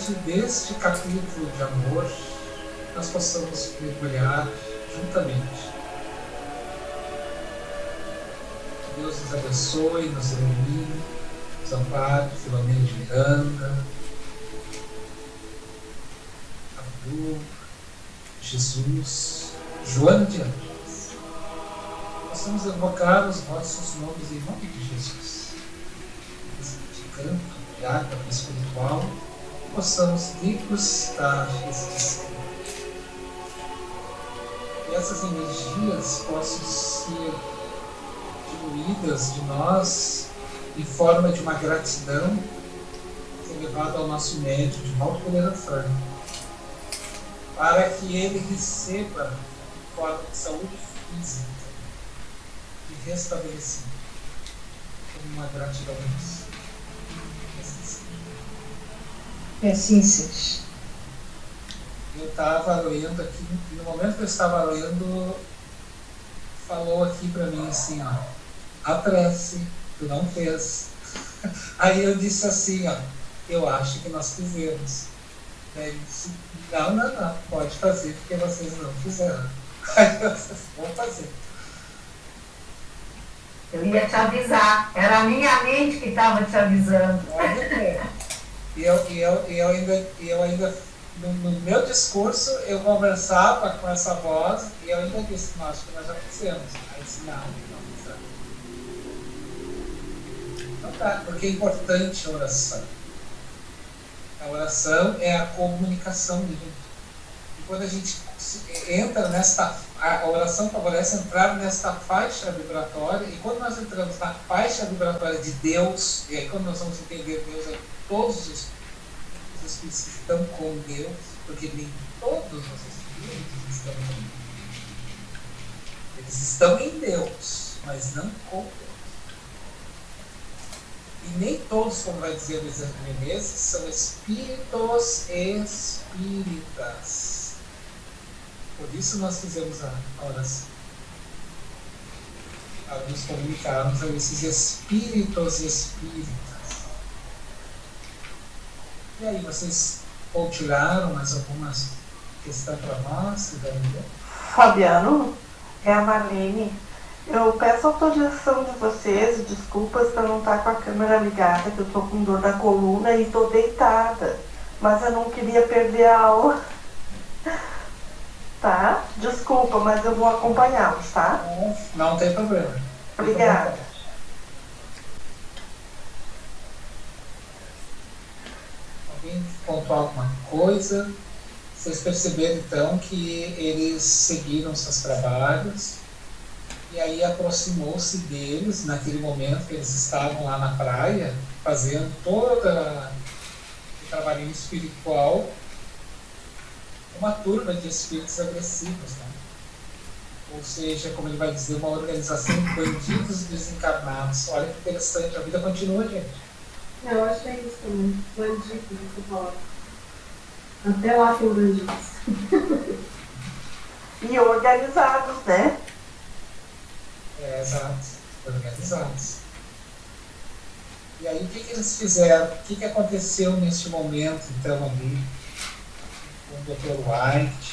diante deste capítulo de amor, nós possamos mergulhar juntamente. Que Deus nos abençoe, nos ilumine, nos ampare, Filomena de Miranda, Abdu, Jesus, Joana de Anjos. Possamos invocar os vossos nomes em nome de Jesus. De canto, de água espiritual, possamos degustar esse descanso. Que essas energias possam ser diluídas de nós em forma de uma gratidão elevada ao nosso médium de Alto Poder Afano, para que ele receba em forma de saúde física e restabelecimento, como uma gratidão a isso. Assim seja. Eu estava lendo aqui, no momento que eu estava lendo, falou aqui para mim assim, ó, a prece, tu não fez. Aí eu disse assim, ó, eu acho que nós fizemos. Daí ele disse, não, pode fazer, porque vocês não fizeram. Aí eu disse, vou fazer. Eu ia te avisar, era a minha mente que estava te avisando. E eu ainda no meu discurso, eu conversava com essa voz e eu ainda disse, acho que nós já fizemos. Aí disse, não fizemos. Então tá, porque é importante a oração. A oração é a comunicação livre. E quando a gente entra a oração favorece entrar nesta faixa vibratória, e quando nós entramos na faixa vibratória de Deus, e aí quando nós vamos entender Deus, é todos os espíritos que estão com Deus, porque nem todos os espíritos estão com Deus. Eles estão em Deus, mas não com Deus. E nem todos, como vai dizer o Bezerra de Menezes, são espíritos espíritas. Por isso nós fizemos a oração. Para nos comunicarmos a esses espíritos espíritas. E aí, vocês compartilharam mais alguma questão para nós? Fabiano, é a Marlene. Eu peço autorização de vocês, desculpas para não estar com a câmera ligada, que eu estou com dor na coluna e estou deitada. Mas eu não queria perder a aula. Tá? Desculpa, mas eu vou acompanhá-los, tá? Não tem problema. Obrigada. Alguém contou alguma coisa? Vocês perceberam então que eles seguiram seus trabalhos e aí aproximou-se deles naquele momento que eles estavam lá na praia fazendo toda o trabalhinho espiritual, uma turma de espíritos agressivos, né? Ou seja, como ele vai dizer, uma organização de bandidos desencarnados. Olha que interessante, a vida continua, gente. Eu achei isso também, bandido, você fala. Até lá tem bandidos. E organizados, né? Exato, organizados. E aí o que eles fizeram? O que aconteceu neste momento, então, ali, com o Dr. White?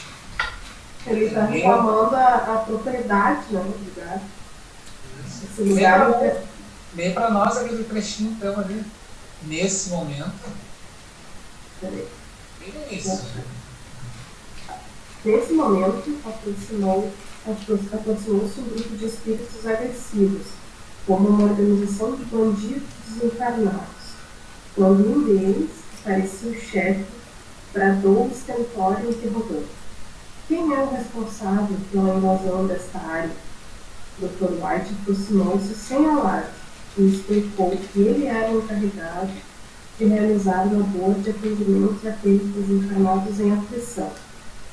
Ele está reclamando a propriedade, né, do lugar. Esse lugar Lê para nós aquele trechinho, então, ali, nesse momento. Peraí. Bem no início. Nesse momento, aproximou-se um grupo de espíritos agressivos, como uma organização de bandidos desencarnados. Quando um deles, que parecia o chefe, bradou estentório interrogando: quem é o responsável pela invasão desta área? Dr. White aproximou-se sem alarde e explicou que ele era o encarregado de realizar o labor de atendimento àqueles desencarnados em aflição,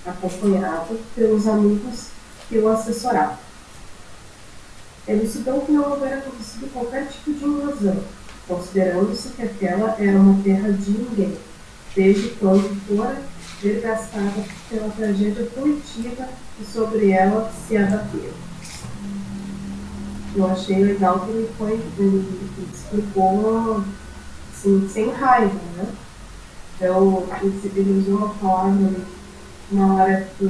acompanhado pelos amigos que o assessoravam. Elucidou que não houvera acontecido qualquer tipo de invasão, considerando-se que aquela era uma terra de ninguém, desde quando fora desgastada pela tragédia coletiva que sobre ela se abateu. Eu achei legal que ele explicou assim, sem raiva, né? Então, ele usou uma forma na hora que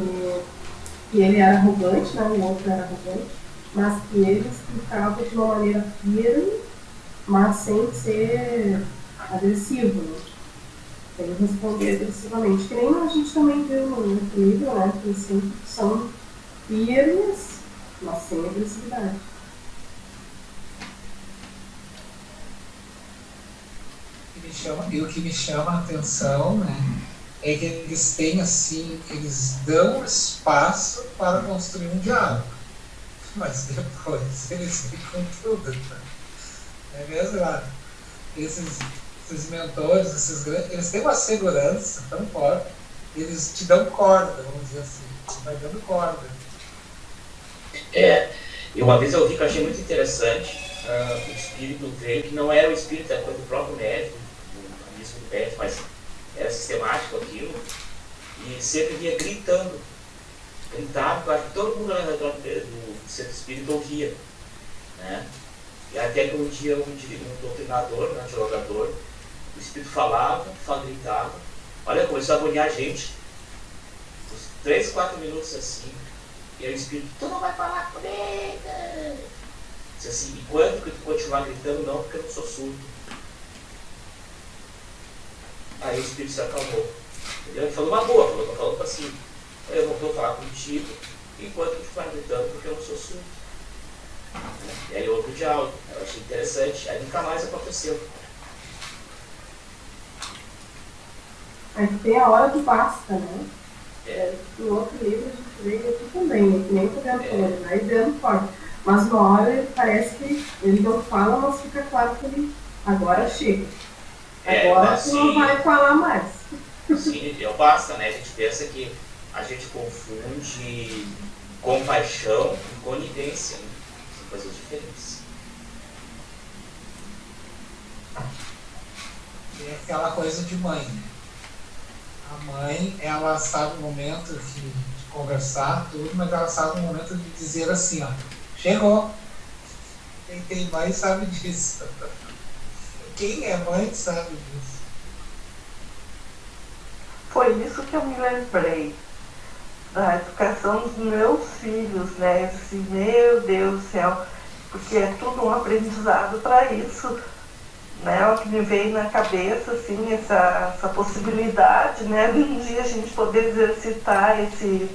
ele era arrogante, né? O outro era arrogante, mas que ele explicava de uma maneira firme, mas sem ser agressivo, né? Ele respondia agressivamente, que nem a gente também viu no livro, né? Que sempre são firmes, mas sem agressividade. E o que me chama a atenção, né, é que eles têm assim, eles dão espaço para construir um diálogo, mas depois eles ficam tudo. Né? É mesmo, lá. Esses mentores, eles têm uma segurança tão forte, eles te dão corda, vamos dizer assim, você vai dando corda. E uma vez eu vi que eu achei muito interessante, o espírito veio, que não era o espírito, era do próprio médico, o mesmo do médico, mas era sistemático aquilo, e sempre vinha gritando, porque eu acho que todo mundo ao redor do centro espírita ouvia, né? E até que um dia um doutrinador, um dialogador, o espírito falava, gritava, olha, começou a agoniar a gente, uns 3, 4 minutos assim, e aí o espírito, tu não vai falar comigo! Disse assim, e quando que tu continuar gritando, não, porque eu não sou surdo. Aí o espírito se acalmou. Entendeu? Ele falou uma boa, falou assim, eu não vou falar contigo enquanto tu estiver gritando, porque eu não sou surdo. E aí houve o diálogo, eu achei interessante, aí nunca mais aconteceu. Aí tem a hora do basta, né? No outro livro a gente vê aqui também, que nem o Fabiano falou, ele vai dando forte. Mas uma hora parece que ele não fala, mas fica claro que ele agora chega. Agora tu não vai falar mais. Sim, basta, né? A gente pensa que a gente confunde compaixão com conivência, né? São coisas diferentes. É aquela coisa de mãe, né? A mãe, ela sabe o momento de conversar, tudo, mas ela sabe o momento de dizer assim, ó, chegou. Quem tem mãe sabe disso. Quem é mãe sabe disso. Foi isso que eu me lembrei da educação dos meus filhos, né? Eu disse, meu Deus do céu, porque é tudo um aprendizado para isso, né? O que me veio na cabeça, assim, essa possibilidade, né? De um dia a gente poder exercitar esse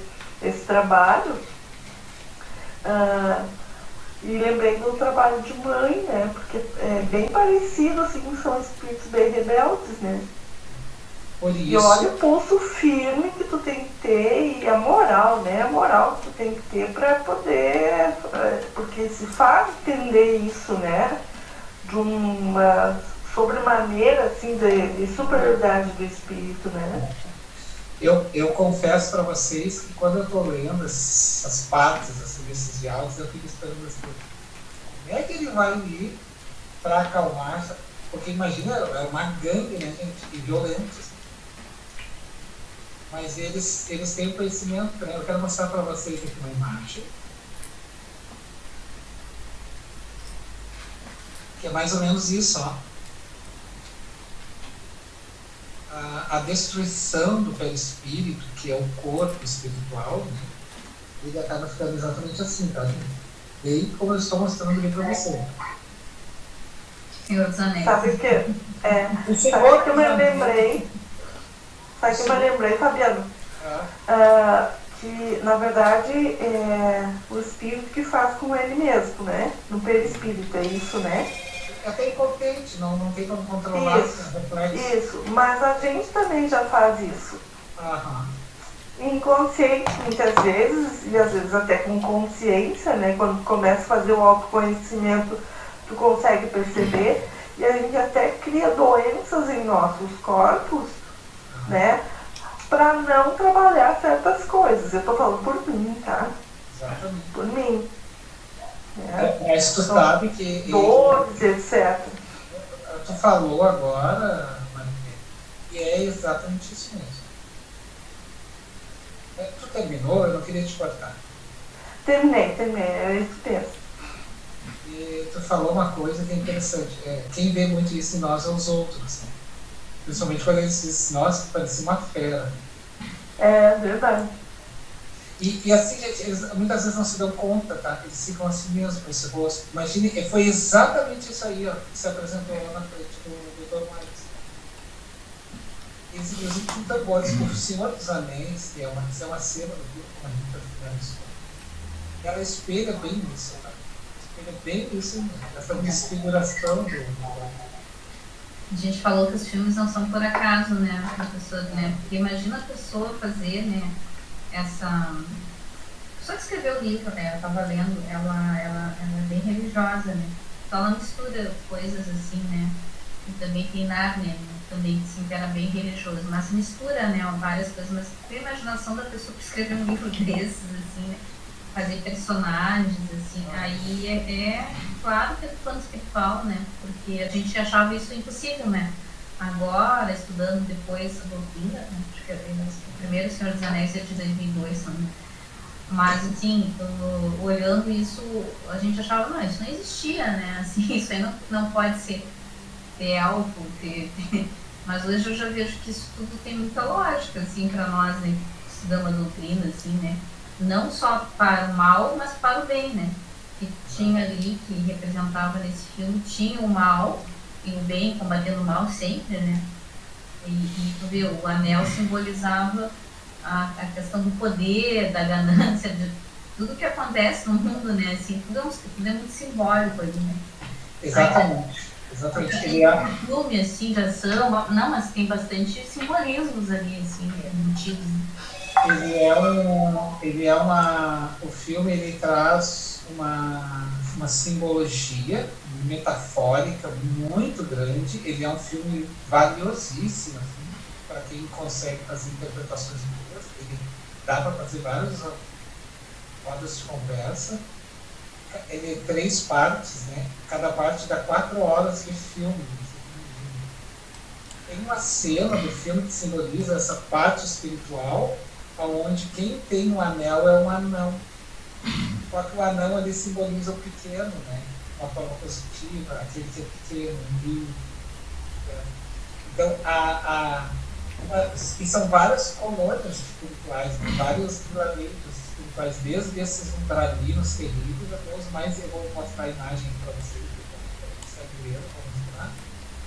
trabalho. E lembrei do trabalho de mãe, né? Porque é bem parecido, assim, são espíritos bem rebeldes, né? Por isso, E olha o pulso firme que tu tem que ter e a moral, né? A moral que tu tem que ter para poder, porque se faz entender isso, né? De uma sobremaneira, assim, de superioridade do espírito, né? eu confesso para vocês que quando eu estou lendo essas partes assim, desses diálogos, eu fico esperando assim, como é que ele vai ir para acalmar? Porque imagina, é uma gangue, né, gente, e violentos. Mas eles têm o conhecimento, né? Eu quero mostrar para vocês aqui uma imagem. Que é mais ou menos isso, ó. A destruição do perispírito, que é o corpo espiritual, né? Ele acaba ficando exatamente assim, tá? Bem como eu estou mostrando aqui para você. Senhor dos Anéis. Sabe que eu me lembrei? Sabe que eu me lembrei, Fabiano? Que, na verdade, é o espírito que faz com ele mesmo, né? No perispírito, é isso, né? É até impotente, não tem como controlar esse reflexo. Isso, mas a gente também já faz isso. Aham. Inconsciente, muitas vezes, e às vezes até com consciência, né? Quando começa a fazer o autoconhecimento, tu consegue perceber, e a gente até cria doenças em nossos corpos, né? Para não trabalhar certas coisas. Eu tô falando por mim, tá? Exatamente. Por mim. Né? Mas tu sabe que... Dores, etc. Tu falou agora, Maria, e é exatamente isso mesmo. Tu terminou? Eu não queria te cortar. Terminei, é isso mesmo. E tu falou uma coisa que é interessante. Quem vê muito isso em nós é os outros, né? Principalmente quando eles dizem, nossa, parecia uma fera. É verdade. E assim, gente, eles muitas vezes não se dão conta, tá? Eles ficam assim mesmo com esse rosto. Imagine, foi exatamente isso aí, ó, que se apresentou lá na frente do Dr. Miles. Eles, inclusive, pintam boas. O Senhor dos Anéis, que é uma cena do livro, como a gente está falando isso, ela espelha bem isso, tá? Espelha bem isso mesmo, essa desfiguração do. A gente falou que os filmes não são por acaso, né? A pessoa, né? Porque imagina a pessoa fazer, né? Essa. A pessoa que escreveu o livro, né? Eu estava lendo, ela é bem religiosa, né? Então ela mistura coisas assim, né? E também tem Narnia, né? Também assim, que era bem religioso, mas mistura, né? Várias coisas, mas tem a imaginação da pessoa que escreveu um livro desses, assim, né? Fazer personagens, assim, aí é claro que é do plano espiritual, né? Porque a gente achava isso impossível, né? Agora, estudando depois a doutrina, né? Acho que o primeiro Senhor dos Anéis é de 2002, né? Mas, assim, olhando isso, a gente achava, não, isso não existia, né? Assim, isso aí não pode ser elfo, mas hoje eu já vejo que isso tudo tem muita lógica, assim, para nós, né? Que estudamos a doutrina, assim, né? Não só para o mal, mas para o bem, né? Que tinha ali, que representava nesse filme, tinha o mal e o bem combatendo o mal sempre, né? E tu vê, o anel simbolizava a questão do poder, da ganância, de tudo que acontece no mundo, né? Assim, tudo é muito simbólico ali, né? Exatamente. Exatamente. Tem um filme, assim, de ação, não, mas tem bastante simbolismos ali, assim, embutidos. O filme ele traz uma simbologia metafórica muito grande. Ele é um filme valiosíssimo, assim, para quem consegue fazer interpretações boas. Ele dá para fazer várias rodas de conversa. Ele é 3 partes, né? Cada parte dá 4 horas de filme. Tem uma cena do filme que simboliza essa parte espiritual, onde quem tem um anel é um anão. Só que o anão ali simboliza o pequeno, né? Uma forma positiva, aquele que é pequeno, humilde. Então, e são várias colônias espirituais, né? Vários planetas espirituais, desde esses umbralinos terríveis até os mais, eu vou mostrar a imagem para vocês,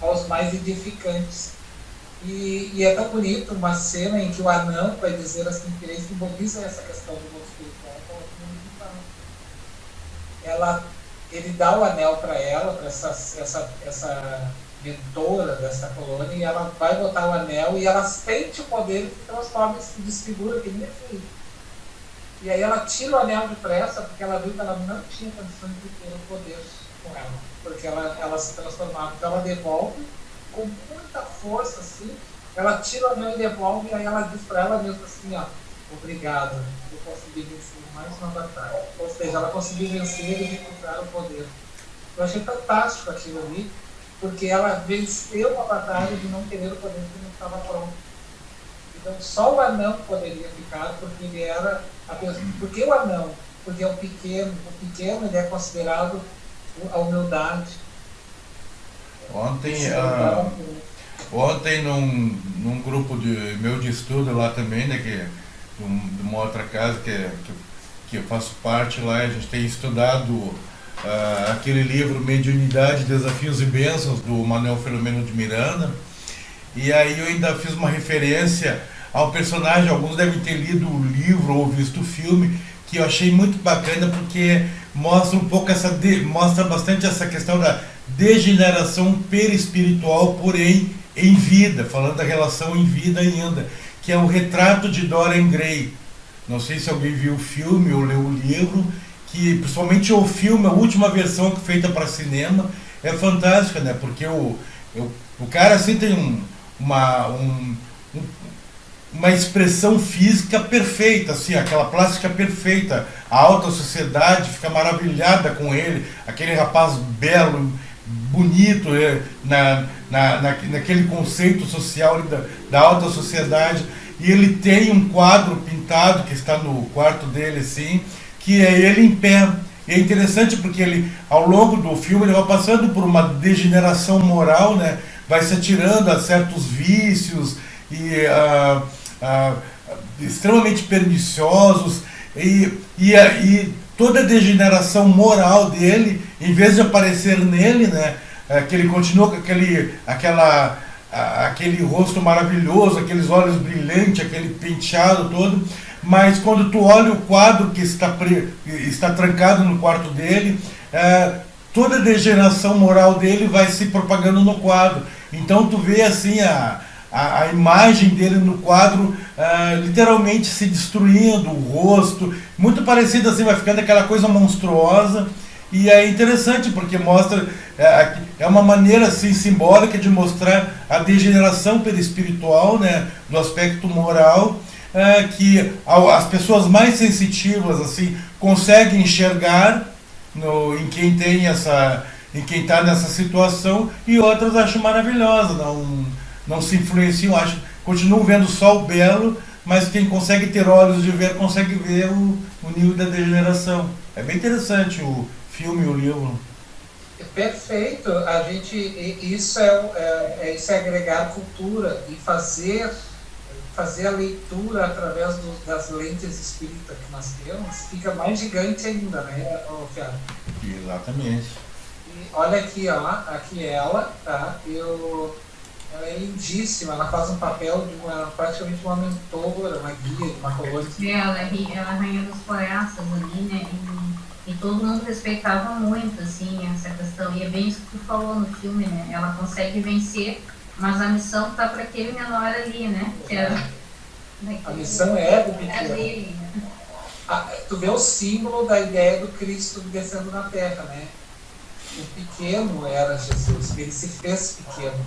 aos mais edificantes. E é tão bonito uma cena em que o anão vai dizer assim, que ele simboliza essa questão do mundo espiritual com o mundo espiritual. Ele dá o anel para ela, para essa mentora dessa colônia, e ela vai botar o anel e ela sente o poder que transforma e se desfigura que nem filho. E aí ela tira o anel depressa, porque ela viu que ela não tinha condições de ter o poder com ela, porque ela se transformava. Então ela devolve com muita força, assim, ela tira o anel e devolve, e aí ela diz para ela mesma assim, ó, obrigado, eu consegui vencer mais uma batalha. Ou seja, ela conseguiu vencer e recuperar o poder. Eu achei fantástico aquilo ali, porque ela venceu uma batalha de não querer o poder que não estava pronto. Então só o anão poderia ficar, porque ele era a pessoa. Por que o anão? Porque é o pequeno ele é considerado a humildade. Ontem num grupo meu de estudo lá também, né, de uma outra casa que eu faço parte lá, a gente tem estudado aquele livro Mediunidade, Desafios e Bênçãos, do Manuel Filomeno de Miranda, e aí eu ainda fiz uma referência ao personagem. Alguns devem ter lido o livro ou visto o filme, que eu achei muito bacana, porque mostra um pouco mostra bastante essa questão da degeneração perispiritual, porém em vida, falando da relação em vida ainda, que é o Retrato de Dorian Gray. Não sei se alguém viu o filme ou leu o livro, que principalmente o filme, a última versão que feita para cinema, é fantástica, né? Porque o cara assim tem uma expressão física perfeita, assim, aquela plástica perfeita. A alta sociedade fica maravilhada com ele, aquele rapaz belo, bonito, naquele conceito social da alta sociedade. E ele tem um quadro pintado que está no quarto dele, assim, que é ele em pé. E é interessante porque ele, ao longo do filme, ele vai passando por uma degeneração moral, né? vai se atirando a certos vícios e extremamente perniciosos, e toda a degeneração moral dele, em vez de aparecer nele, né, que ele continua com aquele rosto maravilhoso, aqueles olhos brilhantes, aquele penteado todo, mas quando tu olha o quadro que está trancado no quarto dele, toda a degeneração moral dele vai se propagando no quadro. Então tu vê assim a imagem dele no quadro literalmente se destruindo, o rosto, muito parecido assim, vai ficando aquela coisa monstruosa. E é interessante porque mostra, é uma maneira assim simbólica de mostrar a degeneração perispiritual, né, do aspecto moral, que as pessoas mais sensitivas assim conseguem enxergar em quem está nessa situação, e outras acham maravilhosa, não se influenciam, continuam vendo só o belo, mas quem consegue ter olhos de ver consegue ver o nível da degeneração. É bem interessante o filme e o livro. Perfeito. Isso é agregar cultura e fazer a leitura através das lentes espíritas que nós temos, fica mais gigante ainda, né, Thiago? Exatamente. E olha aqui, ó, aqui ela, tá? Ela é lindíssima, ela faz um papel de praticamente uma mentora, uma guia de uma colônia. Ela é a rainha dos poetas ali, né? E todo mundo respeitava muito, assim, essa questão. E é bem isso que tu falou no filme, né? Ela consegue vencer, mas a missão tá para aquele menor ali, né? Que era a missão é do pequeno. Dele, né? Tu vê o símbolo da ideia do Cristo descendo na Terra, né? O pequeno era Jesus, ele se fez pequeno.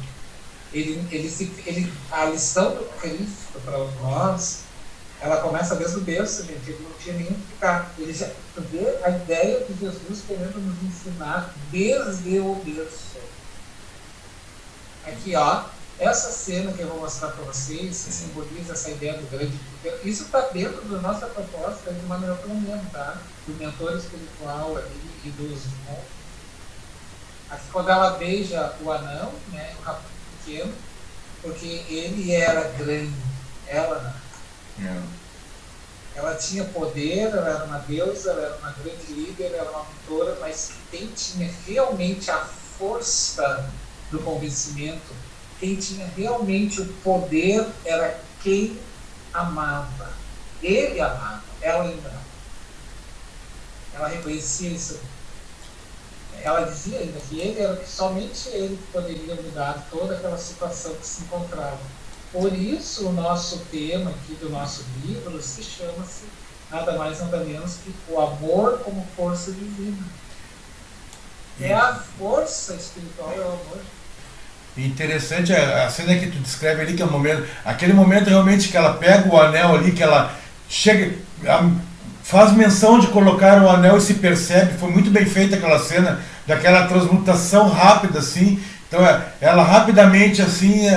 A lição do Cristo para nós, ela começa desde o berço, gente. Ele não tinha nem que ficar. Tu vê a ideia de Jesus querendo nos ensinar desde o berço. Aqui, ó, essa cena que eu vou mostrar para vocês, que simboliza essa ideia do grande. Isso está dentro da nossa proposta de uma mentoria, tá? Do mentor espiritual ali e dos irmãos. Aqui, quando ela beija o anão, né, o rapaz pequeno, porque ele era grande, ela não. Ela tinha poder, ela era uma deusa, ela era uma grande líder, ela era uma mentora, mas quem tinha realmente a força do convencimento, quem tinha realmente o poder era quem amava. Ele amava, ela ainda não. Ela reconhecia isso. Ela dizia ainda que somente ele poderia mudar toda aquela situação que se encontrava. Por isso, o nosso tema aqui do nosso livro se chama-se nada mais nada menos que o amor como força divina. É a força espiritual, é o amor. Interessante a cena que tu descreve ali, que é aquele momento realmente que ela pega o anel ali, que ela chega, faz menção de colocar o anel e se percebe, foi muito bem feita aquela cena, daquela transmutação rápida assim, então ela rapidamente assim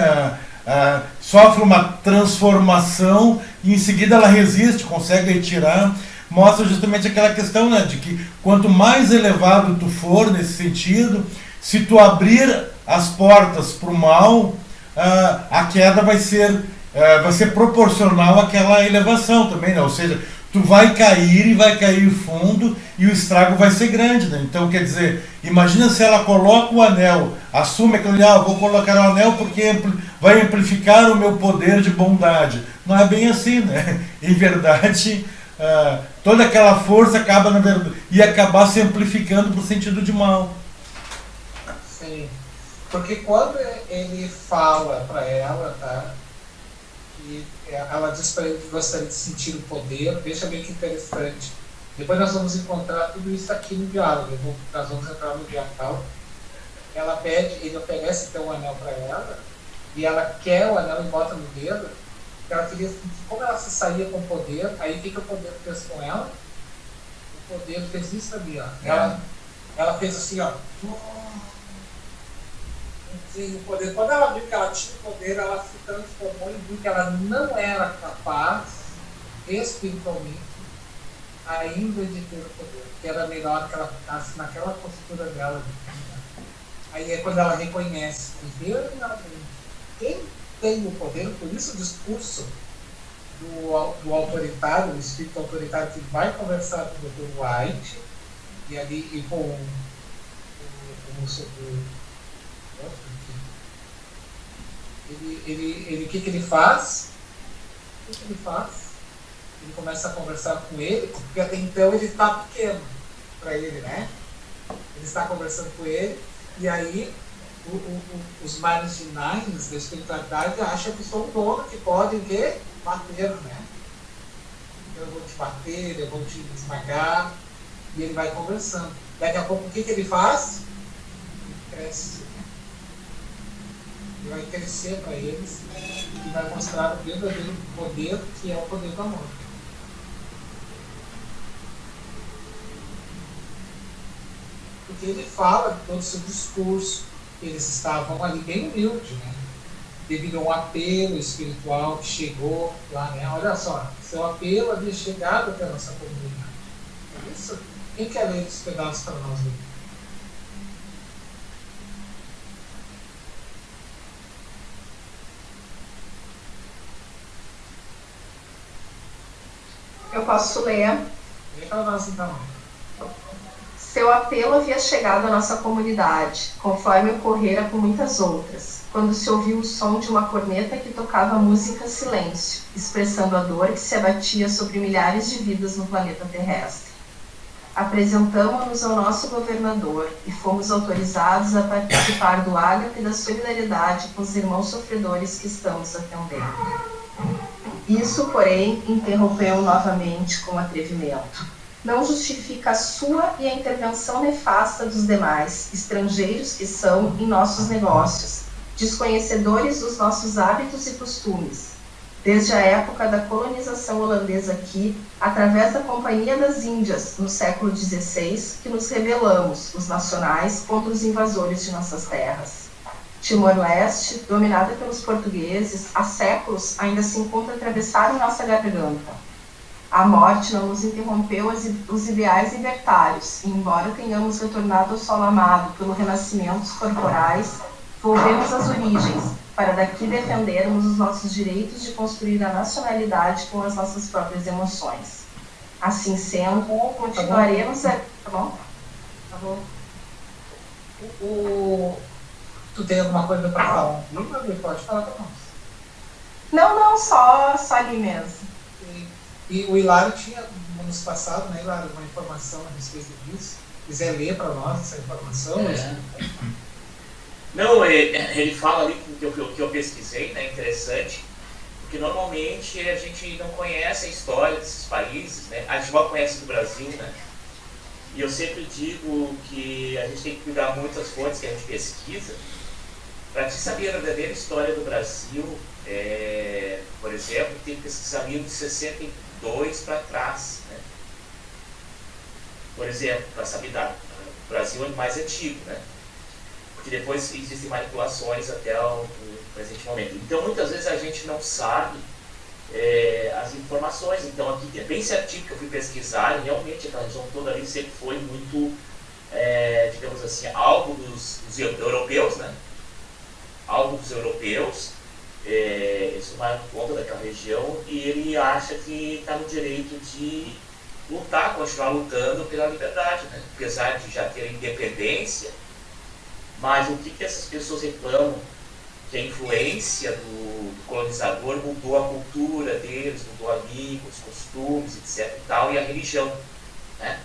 sofre uma transformação e em seguida ela resiste, consegue retirar, mostra justamente aquela questão, né, de que quanto mais elevado tu for nesse sentido, se tu abrir as portas para o mal, a queda vai ser proporcional àquela elevação também, né? Ou seja, tu vai cair e vai cair fundo e o estrago vai ser grande, né? Então, quer dizer, imagina se ela coloca o anel, assume aquele, vou colocar o anel porque vai amplificar o meu poder de bondade. Não é bem assim, né? Em verdade, toda aquela força acaba, na verdade, e acabar se amplificando para o sentido de mal. Sim. Porque quando ele fala para ela, tá? E ela diz para ele que gostaria de sentir o poder, veja bem que interessante. Depois nós vamos encontrar tudo isso aqui no diálogo, nós vamos entrar no diálogo. Ela pede, ele oferece então o anel para ela, e ela quer o anel e bota no dedo. Ela queria sentir como ela se saía com o poder, aí o que o poder fez com ela? O poder fez isso ali, ó. Ela fez assim, ó. O poder. Quando ela viu que ela tinha o poder, ela se transformou e viu que ela não era capaz, espiritualmente, ainda de ter o poder. Que era melhor que ela ficasse naquela postura dela. Aí é quando ela reconhece que quem tem o poder, por isso o discurso do autoritário, do espírito autoritário que vai conversar com o Dr. White e ali e com o o que ele faz? O que ele faz? Ele começa a conversar com ele, porque até então ele está pequeno para ele, né? Ele está conversando com ele, e aí os marginais da espiritualidade acham que são donos que podem bater, né? Eu vou te bater, eu vou te esmagar, e ele vai conversando. Daqui a pouco o que ele faz? Ele cresce. Ele vai crescer para eles e vai mostrar o verdadeiro poder, que é o poder do amor. Porque ele fala de todo o seu discurso, eles estavam ali bem humildes, né? Devido a um apelo espiritual que chegou lá, né? Olha só, seu apelo havia chegado até a nossa comunidade. É isso? Quem quer ler esses pedaços para nós ler? Eu posso ler. Lê para nós então. Seu apelo havia chegado à nossa comunidade, conforme ocorrera com muitas outras, quando se ouviu o som de uma corneta que tocava a música Silêncio, expressando a dor que se abatia sobre milhares de vidas no planeta terrestre. Apresentamo-nos ao nosso governador e fomos autorizados a participar do ágape da solidariedade com os irmãos sofredores que estamos atendendo. Isso, porém, interrompeu novamente com atrevimento. Não justifica a sua e a intervenção nefasta dos demais, estrangeiros que são em nossos negócios, desconhecedores dos nossos hábitos e costumes. Desde a época da colonização holandesa aqui, através da Companhia das Índias, no século XVI, que nos rebelamos, os nacionais, contra os invasores de nossas terras. Timor-Leste, dominada pelos portugueses, há séculos ainda se encontra atravessada em nossa garganta. A morte não nos interrompeu os ideais libertários, e embora tenhamos retornado ao solo amado pelo renascimentos corporais, volvemos às origens, para daqui defendermos os nossos direitos de construir a nacionalidade com as nossas próprias emoções. Assim sendo, continuaremos a... Tá bom? Tá bom. Tu tem alguma coisa para falar? Pode falar para nós. Não, só ali mesmo. E o Hilário tinha, nos passado, né, Hilário, uma informação a respeito disso. Quiser ler para nós essa informação? Não, ele fala ali que eu pesquisei, né, interessante, porque normalmente a gente não conhece a história desses países, né, a gente mal conhece do Brasil, né, e eu sempre digo que a gente tem que cuidar muito das fontes que a gente pesquisa, para te saber a verdadeira história do Brasil. Por exemplo, tem que pesquisar livro de 62 para trás, né? Por exemplo, para saber o Brasil é mais antigo, né? Porque depois existem manipulações até o presente momento. Então, muitas vezes a gente não sabe as informações. Então, aqui é bem certinho que eu fui pesquisar, e realmente aquela região toda ali sempre foi muito, digamos assim, alvo dos europeus, né? Alvo dos europeus. Eles tomaram conta daquela região e ele acha que está no direito de lutar, continuar lutando pela liberdade, né? Apesar de já ter independência, mas o que essas pessoas reclamam? Que a influência do colonizador mudou a cultura deles, mudou a língua, os costumes, etc. e tal, e a religião, né?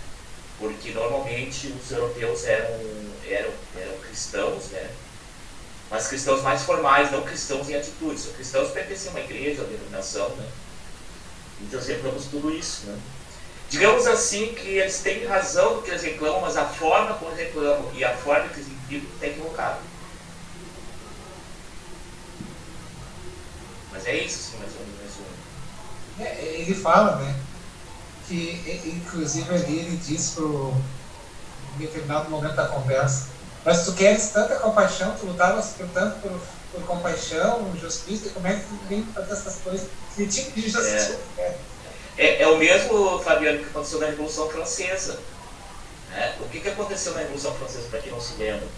Porque normalmente os europeus eram cristãos, né? Mas cristãos mais formais, não cristãos em atitudes. Os cristãos pertencem a uma igreja, a denominação, né? Então reclamamos tudo isso, né? Digamos assim que eles têm razão do que eles reclamam, mas a forma como eles reclamam e a forma que eles implicam está equivocada. Mas é isso, sim, mais ou menos. Ele fala, né? Que, inclusive, ali ele diz em determinado momento da conversa: mas tu queres tanta compaixão, tu lutavas tanto por compaixão, justiça, como é que tu vem fazer essas coisas? Que tipo de justiça? É o mesmo, Fabiano, que aconteceu na Revolução Francesa. O que aconteceu na Revolução Francesa, para quem não se lembra?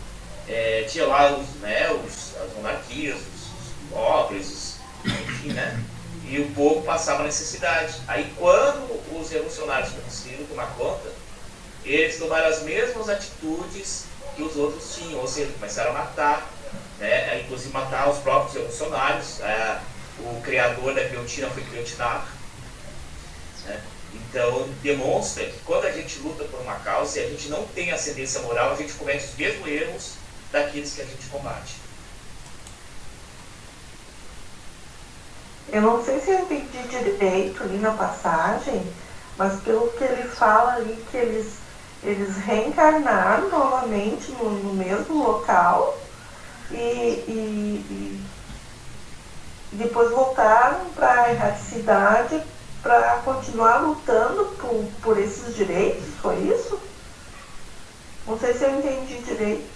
tinha lá as monarquias, os nobres, enfim, né? E o povo passava necessidade. Aí quando os revolucionários conseguiram tomar conta, eles tomaram as mesmas atitudes que os outros tinham, ou seja, começaram a matar, né? Inclusive matar os próprios revolucionários. O criador da guilhotina foi guilhotinado, né? Então demonstra que quando a gente luta por uma causa e a gente não tem ascendência moral, a gente comete os mesmos erros daqueles que a gente combate. Eu não sei se eu entendi direito ali na passagem, mas pelo que ele fala ali, que eles reencarnaram novamente no mesmo local e depois voltaram para a erraticidade para continuar lutando por esses direitos, foi isso? Não sei se eu entendi direito.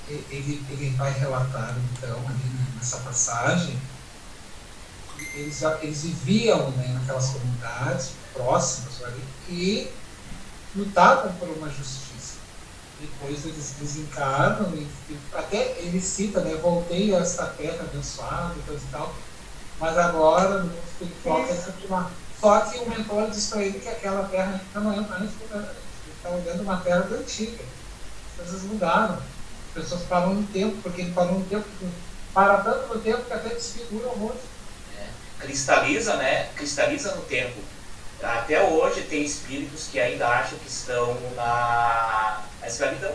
Ele vai relatar, então, ali nessa passagem, eles viviam, né, naquelas comunidades próximas ali, e lutavam por uma justiça. Depois eles desencarnam, e até ele cita, né, voltei a esta terra abençoada e coisa e tal, mas agora no mundo espiritual quer continuar. Só que o mentor diz para ele que aquela terra não é mais, ele está olhando uma terra antiga. As coisas mudaram. As pessoas param no tempo, porque ele parou no tempo, para tanto no tempo que até desfigura o rosto. Cristaliza, né? Cristaliza no tempo. Até hoje tem espíritos que ainda acham que estão na escravidão.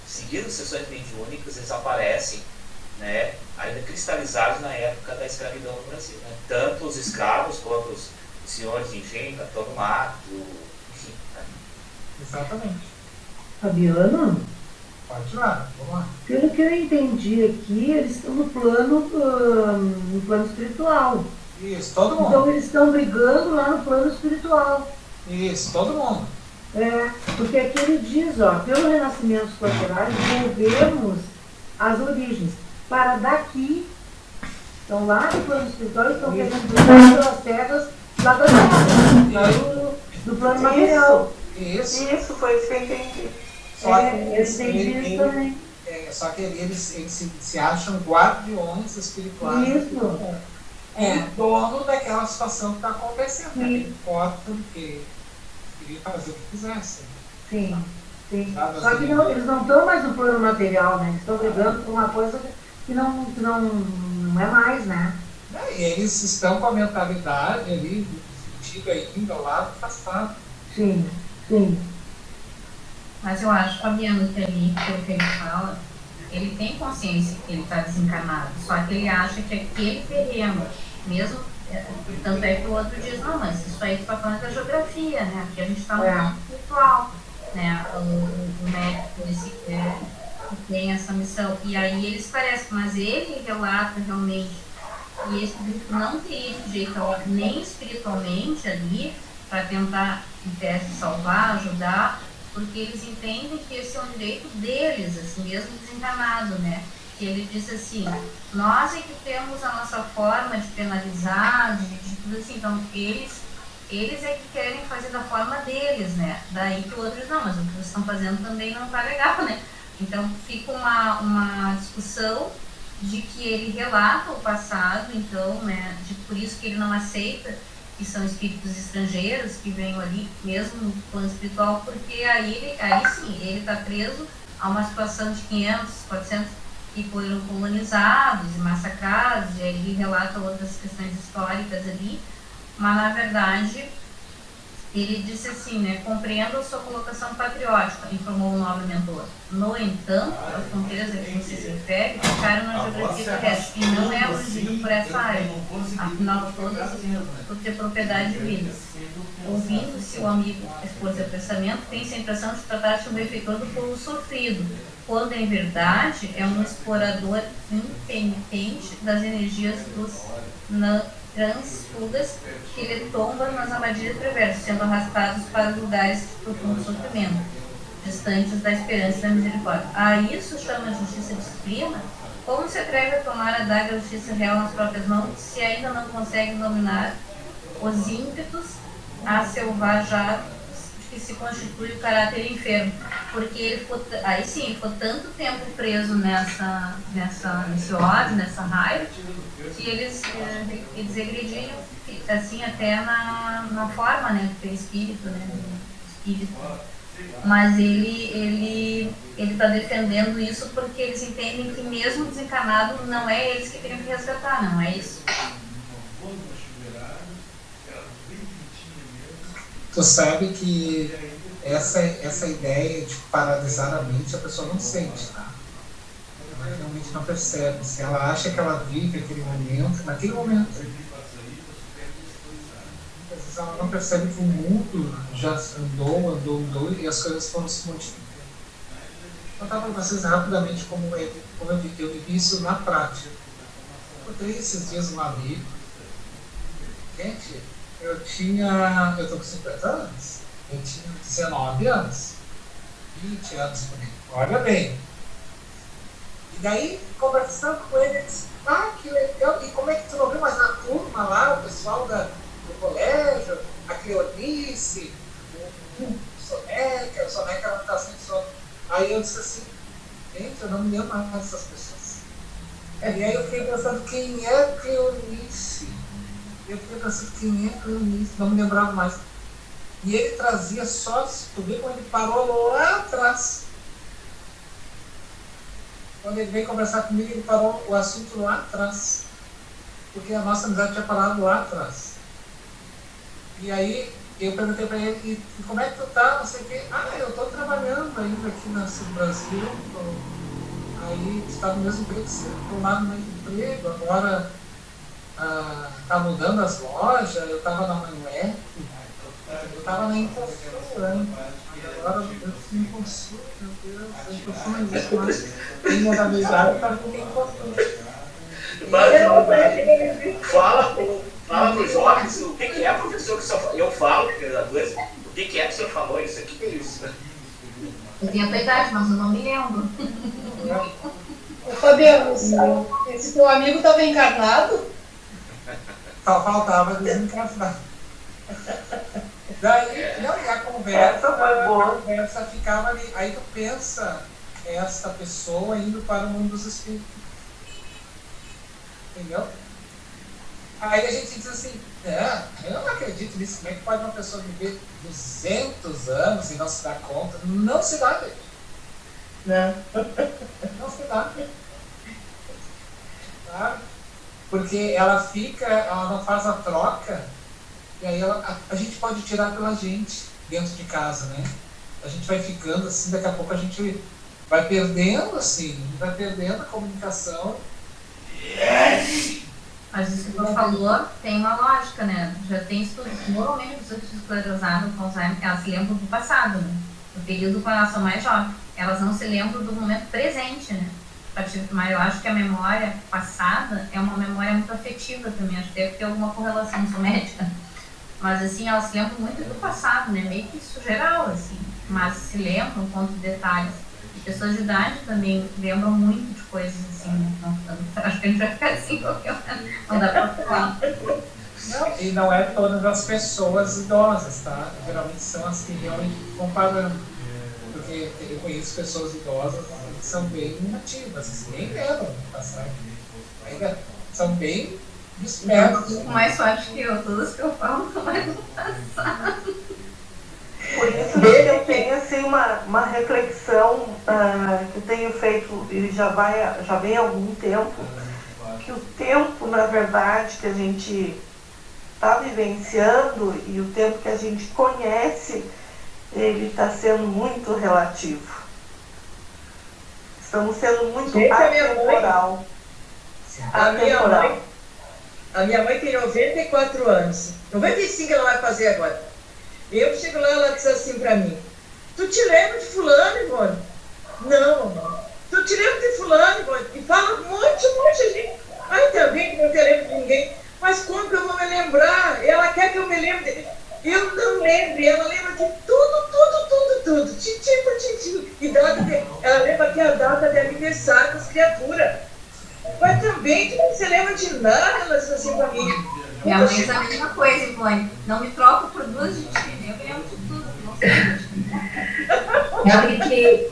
Seguindo sessões mediúnicas, eles aparecem, né, ainda cristalizados na época da escravidão no Brasil. Né? Tanto os escravos quanto os senhores de engenho, capitão do mato, enfim. Né? Exatamente. Fabiano? Pode ir lá, vamos lá. Pelo que eu entendi aqui, eles estão no plano espiritual. Isso, todo mundo. Então eles estão brigando lá no plano espiritual. Isso, todo mundo. Porque aqui ele diz, ó, pelo renascimento dos colaterais, volvemos às origens. Para daqui, então lá no plano espiritual, eles estão querendo brigar pelas terras lá da terra, do plano material. Isso, foi isso que eu entendi. Só que eles se acham guardiões espirituais. Isso. Dono daquela situação que está acontecendo. Não importa porque queria fazer o que quisesse. Sim. Só que eles não estão mais no plano material, né? Eles estão brigando por uma coisa que não é mais, né? E eles estão com a mentalidade ali, antiga ainda, ao lado do passado. Sim. Mas eu acho, Fabiano, que ali, pelo que ele fala, ele tem consciência que ele está desencarnado, só que ele acha que aquele terreno, mesmo, tanto é que o outro diz, não, mas isso aí tu está falando da geografia, né? Aqui a gente está no campo espiritual, né? O médico disse que tem essa missão. E aí ele esclarece, mas ele relata realmente que esse grupo não teria de jeito nem espiritualmente ali, para tentar, em tese, salvar, ajudar, porque eles entendem que esse é um direito deles, assim, mesmo desencarnado, né? Que ele diz assim, nós é que temos a nossa forma de penalizar, de tudo assim, então eles é que querem fazer da forma deles, né? Daí que outros não, mas o que vocês estão fazendo também não tá legal, né? Então fica uma discussão de que ele relata o passado, então, né? Por isso que ele não aceita que são espíritos estrangeiros que venham ali, mesmo no plano espiritual, porque aí sim, ele está preso a uma situação de 500, 400 que foram colonizados e massacrados, e aí ele relata outras questões históricas ali, mas na verdade ele disse assim, né, compreendo a sua colocação patriótica, informou o nobre mentor. No entanto, as fronteiras a que você se refere ficaram na geografia terrestre e não é abrangido por essa área, afinal todas por ter propriedade divina. Ouvindo-se o amigo expor seu pensamento, tem-se a impressão de tratar-se de um benfeitor do povo sofrido, quando em verdade é um explorador impenitente das energias dos transfugas que ele tomba nas armadilhas perversas, sendo arrastados para lugares de profundo sofrimento, distantes da esperança e da misericórdia. A isso chama justiça e disciplina? Como se atreve a tomar a daga da justiça real nas próprias mãos, se ainda não consegue dominar os ímpetos que se constitui o caráter enfermo, porque ele ficou, aí sim, ficou tanto tempo preso nesse ódio, nessa raiva, que eles regrediram, assim, até na forma, né, do perispírito, né, do espírito. Mas ele está defendendo isso porque eles entendem que mesmo desencarnado não é eles que teriam que resgatar, não é isso. Tu sabe que essa ideia de paralisar a mente a pessoa não sente, tá? Ela realmente não percebe. Se ela acha que ela vive aquele momento, naquele momento, às vezes ela não percebe que o mundo já andou e as coisas foram se modificando. Eu estava para vocês rapidamente como eu vivi isso na prática. Eu encontrei esses dias um amigo. Gente, eu tô com 50 anos, eu tinha 19 anos, 20 anos por aí, olha bem. E daí, conversando com ele, ele disse, que legal, e como é que tu não viu mais na turma lá, o pessoal do colégio, a Cleonice, o Soneca, ela está assim só. Aí eu disse assim, gente, eu não me lembro mais dessas pessoas. E aí eu fiquei pensando, quem é Cleonice? Eu fiquei pensando, quem é Cleonice? Não me lembrava mais. E ele trazia só, tu vê como ele parou lá atrás. Quando ele veio conversar comigo, ele parou o assunto lá atrás. Porque a nossa amizade tinha parado lá atrás. E aí eu perguntei para ele, e como é que tu tá? Não sei o quê. Eu estou trabalhando ainda aqui no Brasil. Aí tu está no mesmo emprego que você, estou lá no mesmo emprego, agora tá mudando as lojas, eu estava na Manuel, eu estava na Inconsul, né? Agora eu fui Inconsul, meu Deus, a Inconsul não existe mais. Tem modalidade, eu estava com Inconsul. Fala para os jovens o que é, professor, que o senhor falou. Eu falo, o que é que o senhor falou? Isso aqui é isso. Eu tenho a tua idade, mas eu não me lembro. Ô, Fabiano, esse teu amigo estava encarnado? Só faltava desencarnar. Daí, não, e a conversa ficava ali. Aí tu pensa essa pessoa indo para o mundo dos espíritos. Entendeu? Aí a gente diz assim, eu não acredito nisso. Como é que pode uma pessoa viver 200 anos e não se dar conta? Não se dá, gente. Não se dá. Sabe? Porque ela não faz a troca, e aí a gente pode tirar pela gente dentro de casa, né? A gente vai ficando assim, daqui a pouco a gente vai perdendo, assim, vai perdendo a comunicação. Mas isso que tu falou tem uma lógica, né? Já tem estudos, normalmente as pessoas que esclerosadas com Alzheimer, elas se lembram do passado, né? No período quando elas são mais jovens. Elas não se lembram do momento presente, né? Mas eu acho que a memória passada é uma memória muito afetiva também, acho que deve ter alguma correlação, não sou médica, mas assim, elas se lembram muito do passado, né, meio que isso geral, assim, mas se lembram, conto de detalhes. E pessoas de idade também lembram muito de coisas assim, né, acho que a gente vai ficar assim, não dá pra falar. Não, e não é todas as pessoas idosas, tá? Geralmente são as que realmente ficam parando. Porque eu conheço pessoas idosas que são bem ativas, assim, nem lembram do passado. Ainda são bem despertos. Mais sorte que eu, todas que eu falo são mais do passado. Por isso que eu tenho assim, uma reflexão que eu tenho feito, e já vem há algum tempo, que o tempo, na verdade, que a gente está vivenciando e o tempo que a gente conhece, ele está sendo muito relativo. Estamos sendo muito atemporal. A minha mãe tem 94 anos. 95 ela vai fazer agora. Eu chego lá, ela diz assim pra mim, tu te lembra de fulano, Ivone? Não, mamãe. Tu te lembra de fulano, Ivone? E fala um monte de gente. Ainda bem que não te lembro de ninguém. Mas como que eu vou me lembrar? Ela quer que eu me lembre dele. Eu não lembro, ela lembra de tudo, tintim por tintim. Ela lembra que é a data de aniversário das criaturas. Mas também tu não se lembra de nada, ela disse assim pra mim. Minha mãe diz a mesma coisa, Ivone. Não me troco por duas de ti, eu me lembro de tudo. Sabe que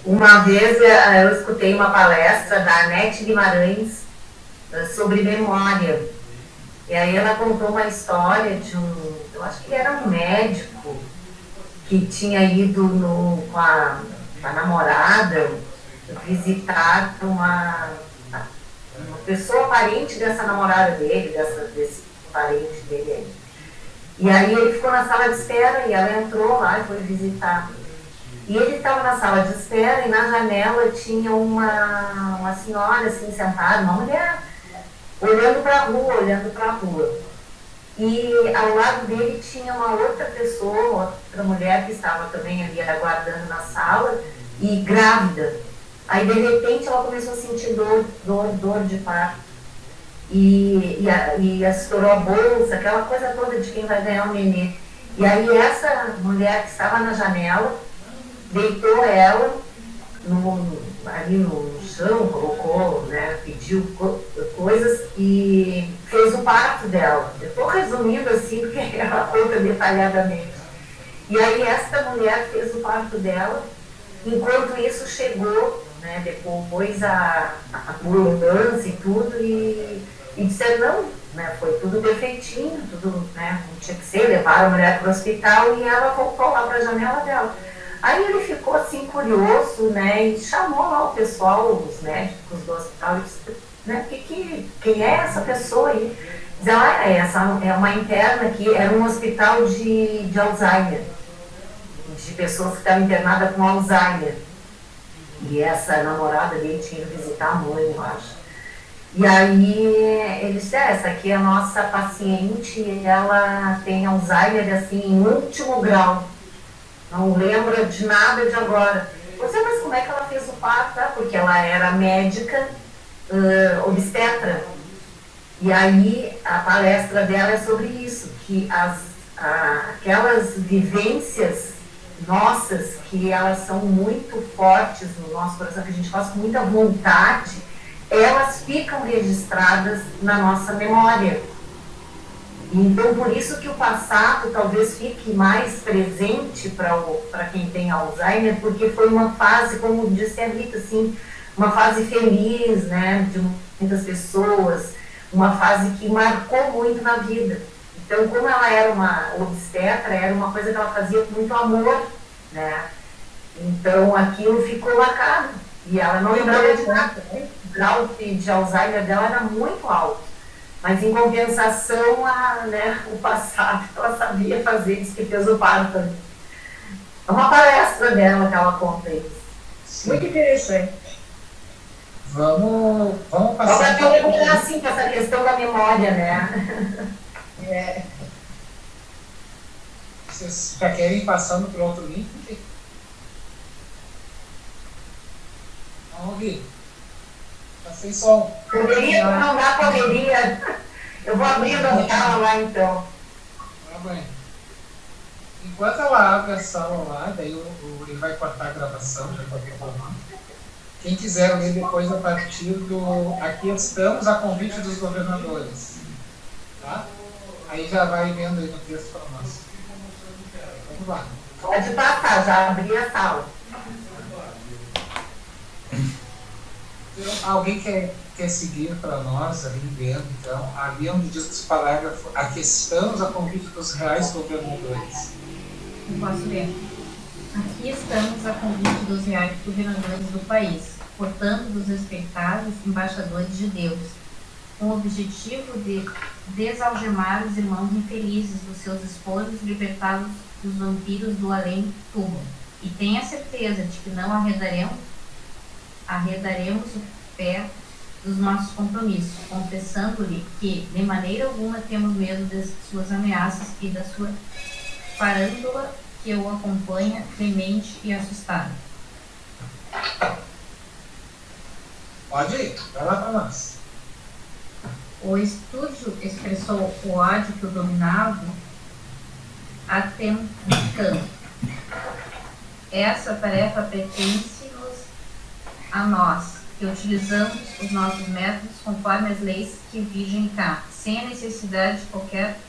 uma vez eu escutei uma palestra da Anete Guimarães sobre memória. E aí ela contou uma história de eu acho que era um médico que tinha ido com a namorada visitar uma pessoa parente dessa namorada dele, desse parente dele aí. E aí ele ficou na sala de espera e ela entrou lá e foi visitar. E ele estava na sala de espera e na janela tinha uma senhora assim sentada, uma mulher, olhando para a rua. E ao lado dele tinha uma outra pessoa, outra mulher que estava também ali aguardando na sala e grávida. Aí de repente ela começou a sentir dor de parto. E estourou a bolsa, aquela coisa toda de quem vai ganhar um nenê. E aí essa mulher que estava na janela deitou ela ali no chão, colocou, né, pediu coisas e fez o parto dela. Eu estou resumindo assim, porque ela conta detalhadamente. E aí esta mulher fez o parto dela, enquanto isso chegou, né, depois a ambulância e tudo, e disseram não, né, foi tudo perfeitinho, tudo, né, não tinha que ser, levaram a mulher para o hospital e ela voltou lá para a janela dela. Aí ele ficou assim curioso, né, e chamou lá o pessoal, os médicos do hospital, e disse, né, quem é essa pessoa aí? Diz ela, essa é uma interna que era um hospital de Alzheimer, de pessoas que estavam internadas com Alzheimer. E essa namorada dele tinha ido visitar a mãe, eu acho. E aí ele disse, essa aqui é a nossa paciente, ela tem Alzheimer assim em último grau. Não lembra de nada de agora. Você, mas como é que ela fez o parto? Tá? Porque ela era médica, obstetra. E aí a palestra dela é sobre isso, que aquelas vivências nossas, que elas são muito fortes no nosso coração, que a gente faz com muita vontade, elas ficam registradas na nossa memória. Então, por isso que o passado talvez fique mais presente para quem tem Alzheimer, porque foi uma fase, como disse a Rita, assim, uma fase feliz, né, de muitas pessoas, uma fase que marcou muito na vida. Então, como ela era uma obstetra, era uma coisa que ela fazia com muito amor, né? Então, aquilo ficou marcado. E ela não lembrava de nada, né? O grau de Alzheimer dela era muito alto. Mas, em compensação, o passado, ela sabia fazer, disse que fez o parto. É uma palestra dela que ela conta isso. Sim. Muito interessante. Vamos passar. Vamos lembrar assim com essa questão da memória, né? Vocês já querem ir passando para outro link? Vamos ouvir. Passei som. Poderia não dar, poderia. Eu vou abrindo a sala lá então. Tá bem. Enquanto ela abre a sala lá, daí ele vai cortar a gravação, já estou reclamando. Quem quiser ler depois a partir do Aqui Estamos, a convite dos governadores. Tá? Aí já vai vendo aí no texto para nós. Vamos lá. Pode passar, já abri a sala. Então, alguém quer seguir para nós ali vendo, então, ali onde diz esse parágrafo, aqui estamos a convite dos reais governadores. Eu posso ler. Aqui estamos a convite dos reais governadores do país, portanto dos respeitáveis embaixadores de Deus, com o objetivo de desalgemar os irmãos infelizes dos seus esposos, libertá-los dos vampiros do além-túmulo. E tenha certeza de que não arredaremos o pé dos nossos compromissos, confessando-lhe que, de maneira alguma, temos medo de suas ameaças e da sua farândola que o acompanha, temente e assustado. Pode ir, vai lá para nós. O estúdio expressou o ódio que o dominava, atempicando. Essa tarefa pertence-nos a nós, que utilizamos os nossos métodos conforme as leis que vigem cá, sem a necessidade de qualquer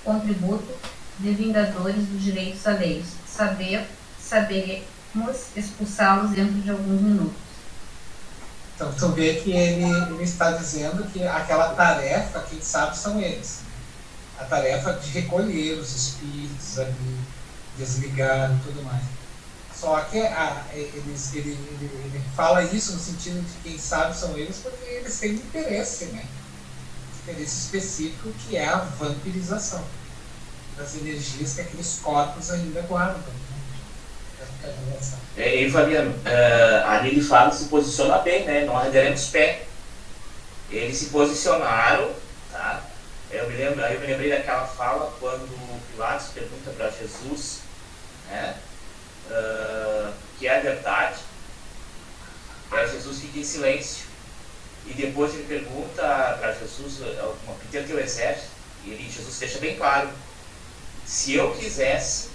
contributo de vingadores dos direitos alheios. Saberemos expulsá-los dentro de alguns minutos. Então tu vê que ele está dizendo que aquela tarefa, quem sabe, são eles. A tarefa de recolher os espíritos ali, desligar e tudo mais. Só que ele fala isso no sentido de quem sabe são eles, porque eles têm interesse, né? Interesse específico, que é a vampirização das energias que aqueles corpos ainda guardam. E Fabiano, ali ele fala, se posiciona bem, né? Não arredaremos pé. Eles se posicionaram, tá? Eu me lembrei daquela fala quando Pilatos pergunta para Jesus, né? Que é a verdade. Jesus fica em silêncio. E depois ele pergunta para Jesus, que tem o teu exército, e Jesus deixa bem claro: se eu quisesse,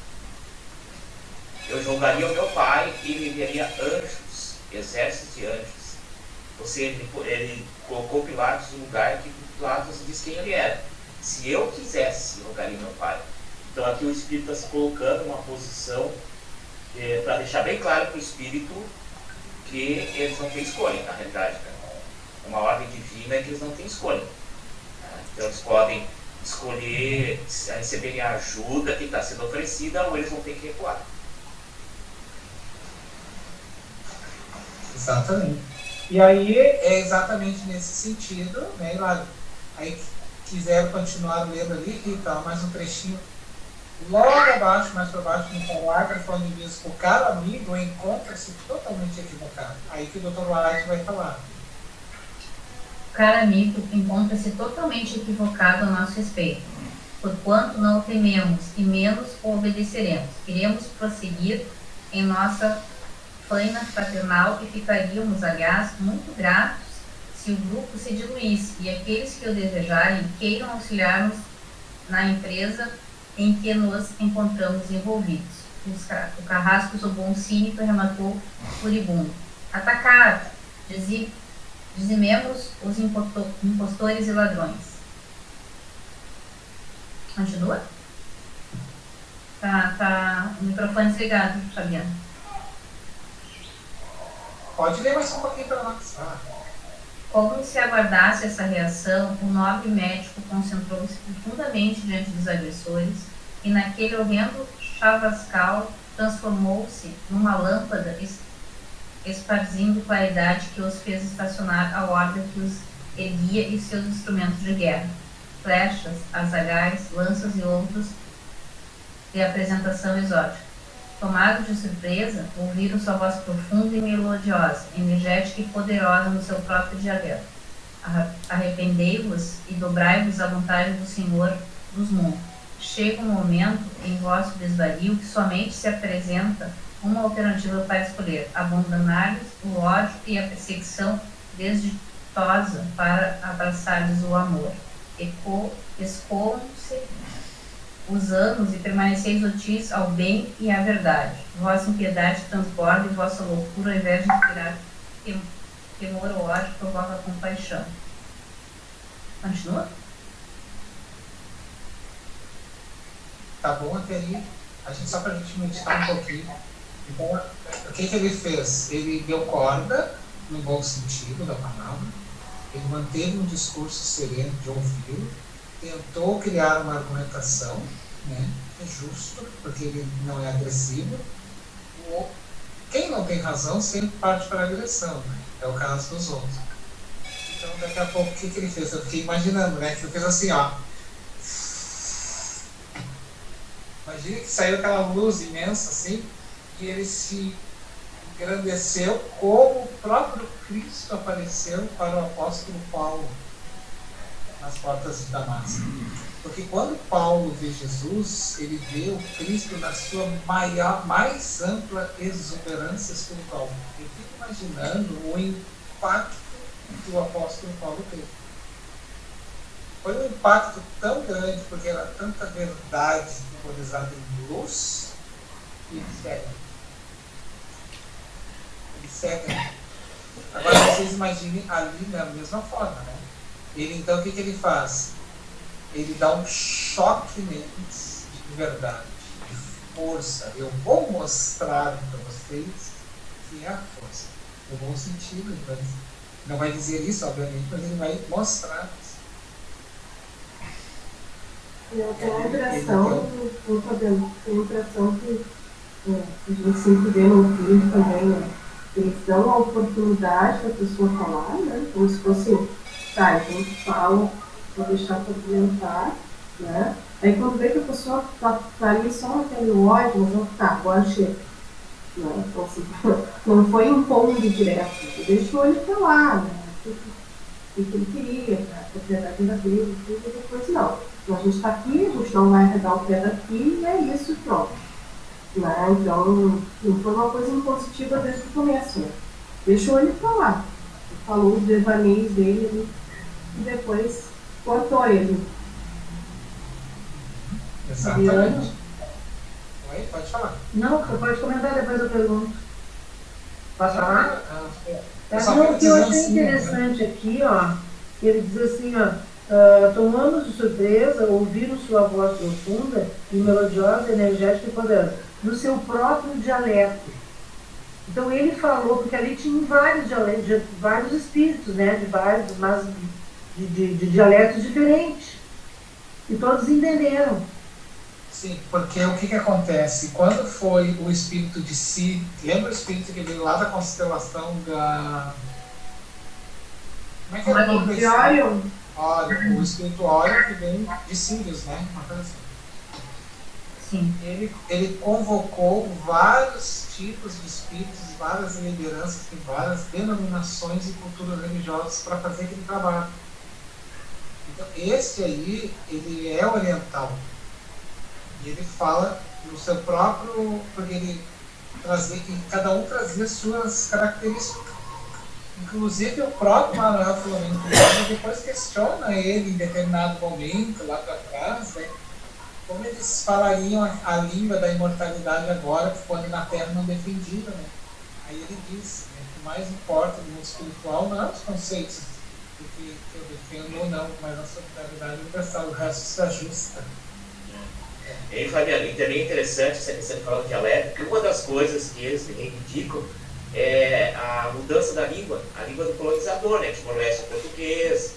eu julgaria o meu pai e ele enviaria anjos, exércitos de anjos. Ou seja, ele colocou Pilatos no lugar que Pilatos disse quem ele era. Se eu quisesse, eu julgaria meu pai. Então aqui o Espírito está se colocando numa posição para deixar bem claro para o Espírito que eles não têm escolha, na realidade. Né? Uma ordem divina é que eles não têm escolha. Né? Então eles podem escolher receberem a ajuda que está sendo oferecida ou eles vão ter que recuar. Exatamente. E aí é exatamente nesse sentido, né, Hilário? Aí quiser continuar lendo ali, então, mais um trechinho. Logo abaixo, mais para baixo, no parágrafo, onde diz: o caro amigo encontra-se totalmente equivocado. Aí que o Dr. White vai falar. O caro amigo encontra-se totalmente equivocado a nosso respeito, porquanto não o tememos e menos o obedeceremos. Iremos prosseguir em nossa faina fraternal e ficaríamos, aliás, muito gratos se o grupo se diluísse e aqueles que o desejarem queiram auxiliar-nos na empresa em que nos encontramos envolvidos. O carrasco sob um cínico rematou furibundo. Atacar, dizimemos os impostores e ladrões. Continua? Tá o microfone desligado, Fabiano. Pode ler mais um pouquinho para nós. Como se aguardasse essa reação, o nobre médico concentrou-se profundamente diante dos agressores e naquele horrendo chavascal transformou-se numa lâmpada esparzindo claridade que os fez estacionar à ordem que os erguia e seus instrumentos de guerra, flechas, azagais, lanças e outros de apresentação exótica. Tomados de surpresa, ouviram sua voz profunda e melodiosa, energética e poderosa no seu próprio dialeto. Arrependei-vos e dobrai-vos à vontade do Senhor dos mundos. Chega um momento em vosso desvario que somente se apresenta uma alternativa para escolher: abandonar-lhes o ódio e a perseguição desditosa para abraçar-lhes o amor. Escoam-se os anos e permaneceis otis ao bem e à verdade. Vossa impiedade transborda e vossa loucura, ao invés de inspirar temor ou ódio, provoca compaixão. Continua? Tá bom até aí? Só para a gente meditar um pouquinho. Então, o que ele fez? Ele deu corda, no bom sentido da palavra. Ele manteve um discurso sereno de ouvi-lo. Tentou criar uma argumentação, né? É justo, porque ele não é agressivo. Quem não tem razão sempre parte para a agressão, né? É o caso dos outros. Então, daqui a pouco, o que ele fez? Eu fiquei imaginando, né? Que ele fez assim, ó. Imagina que saiu aquela luz imensa assim, e ele se engrandeceu como o próprio Cristo apareceu para o apóstolo Paulo nas portas de Damasco. Porque quando Paulo vê Jesus, ele vê o Cristo na sua mais ampla exuberância espiritual. Eu fico imaginando o impacto que o apóstolo Paulo teve. Foi um impacto tão grande, porque era tanta verdade simbolizada em luz, e ele cega. Agora vocês imaginem ali da mesma forma, né? Ele, então, o que ele faz? Ele dá um choque neles de de verdade, de força. Eu vou mostrar para vocês que é a força. No bom sentido, não vai dizer isso, obviamente, mas ele vai mostrar isso. Eu tenho a impressão, que a gente sempre vê no filme também, né? Eles dão a oportunidade para a pessoa falar, né? Como se fosse, tá, então tu fala, vou deixar para argumentar, né? Aí quando vê que a pessoa tá ali só naquele ódio, mas não, tá, agora chega. Né? Então, assim, não foi impondo direto, deixou ele falar, né? O que ele queria, a propriedade da dele, tudo, e depois não. Então a gente está aqui, a gente não vai arredar o pé daqui, e é isso, pronto. Né? Então, não foi uma coisa impositiva desde o começo, né? Deixou ele falar. Ele falou os devaneios dele e depois cortou ele. Exatamente. Oi, pode falar. Não, você pode comentar, depois eu pergunto. Posso falar? Não, o que eu achei interessante aqui, ó, ele diz assim, ó, tomamos de surpresa, ouviram sua voz profunda e melodiosa, energética e poderosa, no seu próprio dialeto. Então ele falou, porque ali tinha vários dialetos, vários espíritos, né, de vários, mas de dialetos diferentes. E todos entenderam. Sim, porque o que acontece? Quando foi o espírito de Si, lembra o espírito que veio lá da constelação da... Como é que era o nome desse? Orion. Orion, o espírito Orion que vem de Sirius, né? Uma coisa assim. Sim. Ele convocou vários tipos de espíritos, várias lideranças, de várias denominações e culturas religiosas para fazer aquele trabalho. Então, esse aí, ele é oriental. E ele fala no seu próprio, porque ele trazia, e cada um trazia suas características. Inclusive o próprio Manuel Filomeno depois questiona ele em determinado momento, lá para trás, né, como eles falariam a língua da imortalidade agora, quando na Terra não defendiam. Né? Aí ele diz, né, que o mais importa no mundo espiritual não é os conceitos do que eu defendo ou não, mas a solidariedade universal, o resto se ajusta. E Fabiano, e também é interessante essa questão de falar do dialeto, porque uma das coisas que eles reivindicam é a mudança da língua, a língua do colonizador, né? Timor-Leste é português,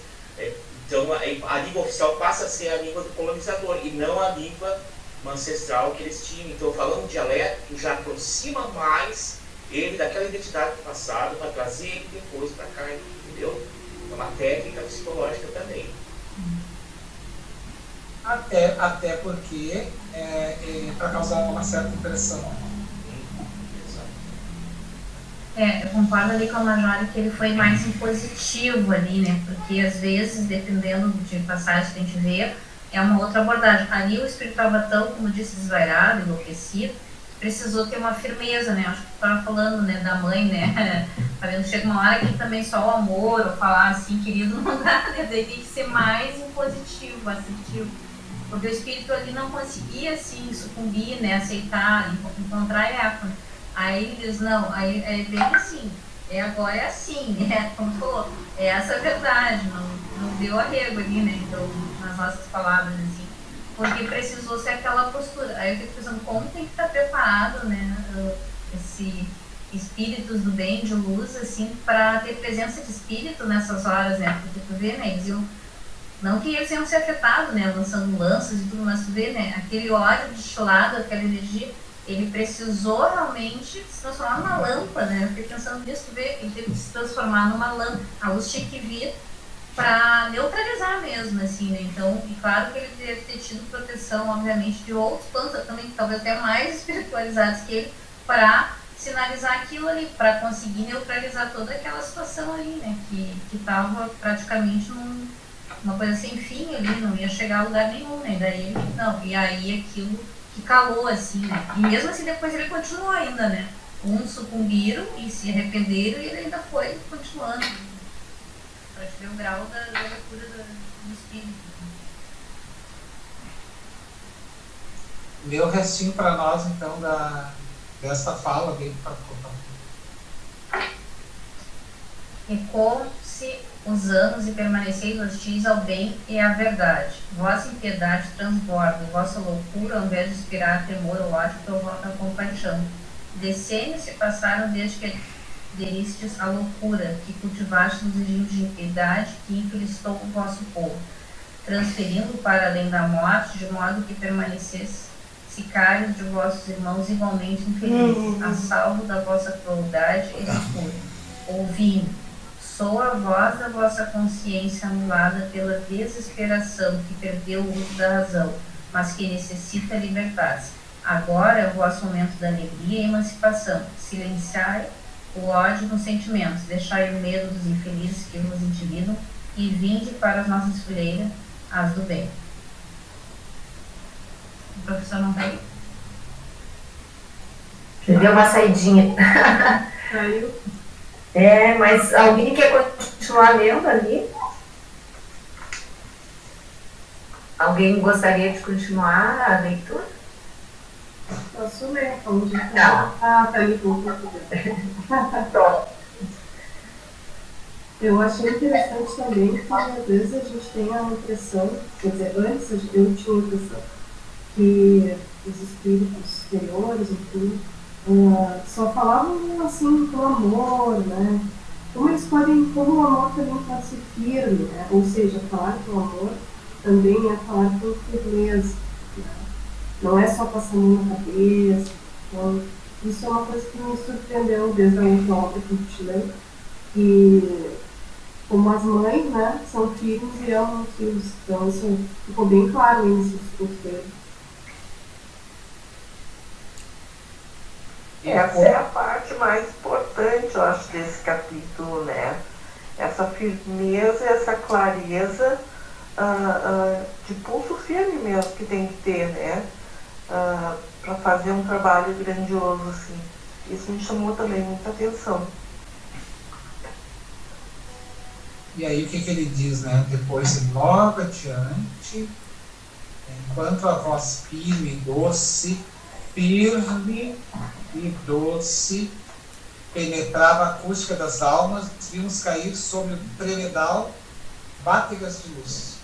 então a língua oficial passa a ser a língua do colonizador e não a língua ancestral que eles tinham. Então, falando dialeto, já aproxima mais ele daquela identidade do passado para trazer ele depois para cá, entendeu? É uma técnica psicológica também. Até porque para causar uma certa impressão. Eu concordo ali com a Majora que ele foi mais impositivo ali, né? Porque às vezes, dependendo de passagem que a gente vê, é uma outra abordagem. Ali o espírito estava tão, como disse, desvairado, enlouquecido, precisou ter uma firmeza, né? Acho que tu estava falando, né, da mãe, né? Chega uma hora que também só o amor, ou falar assim, querido, não dá, né? Daí tem que ser mais impositivo, assertivo. Porque o espírito ali não conseguia, assim, sucumbir, né? Aceitar, encontrar eco. Aí ele diz, não, aí é bem assim, agora é assim, né? Como tu falou, essa a verdade, não deu arrego ali, né? Então, nas nossas palavras, assim, porque precisou ser aquela postura. Aí eu fico pensando, como tem que estar preparado, né? Esse espíritos do bem, de luz, assim, para ter presença de espírito nessas horas, né? Porque tu vê, né? Eles iam, não que eles iam ser afetados, né? Lançando lanças e tudo, mas tu vê, né? Aquele óleo destilado, aquela energia, ele precisou realmente se transformar numa lâmpada, né? Eu fiquei pensando nisso, tu vê, ele teve que se transformar numa lâmpada. A luz tinha que vir para neutralizar mesmo, assim, né? Então, e claro que ele deve ter tido proteção, obviamente, de outros planos também, talvez até mais espiritualizados que ele, para sinalizar aquilo ali, para conseguir neutralizar toda aquela situação ali, né? Que estava praticamente numa coisa sem fim ali, não ia chegar a lugar nenhum, né? Daí ele, não, e aí aquilo que calou, assim, né? E mesmo assim depois ele continuou ainda, né? Uns sucumbiram e se arrependeram e ele ainda foi continuando, para ver o grau da loucura do espírito. Lê o restinho para nós, então, desta fala, bem para contar. E Passem-se os anos e permaneceis hostis ao bem e à verdade. Vossa impiedade transborda, vossa loucura, ao invés de inspirar temor ou ódio, provoca compaixão. Decênios se passaram desde que aderistes à loucura, que cultivastes nos regimes de impiedade, que infestou o vosso povo, transferindo para além da morte, de modo que permanecesse sicários de vossos irmãos igualmente infelizes, a salvo da vossa crueldade e loucura. Ouvi-me, sou a voz da vossa consciência anulada pela desesperação que perdeu o uso da razão, mas que necessita libertar-se. Agora é o vosso momento da alegria e emancipação. Silenciai o ódio nos sentimentos, deixai o medo dos infelizes que vos intimidam e vinde para as nossas fileiras, as do bem. O professor não tem? Deu uma saidinha. Saiu. Mas alguém quer continuar lendo ali? Alguém gostaria de continuar a leitura? Posso ler, onde Não. tá ali com o Eu achei interessante também que às vezes a gente tem a impressão, quer dizer, antes eu tinha a impressão que os espíritos superiores, enfim, só falavam assim do amor, né? Como eles podem, como o amor também pode ser firme, né? Ou seja, falar que o amor também é falar com firmeza, né? Não é só passar a mão na cabeça. Então, isso é uma coisa que me surpreendeu desde a última obra que a gente leu. E como as mães, né, são filhos e amam os filhos. Então isso ficou bem claro nesse discurso dele. Essa é a parte mais importante, eu acho, desse capítulo, né? Essa firmeza, essa clareza de pulso firme mesmo que tem que ter, né? Para fazer um trabalho grandioso, assim. Isso me chamou também muita atenção. E aí o que ele diz, né? Depois, logo adiante, enquanto a voz firme e doce, penetrava a acústica das almas, vimos cair sobre o tremedal bátegas de luz.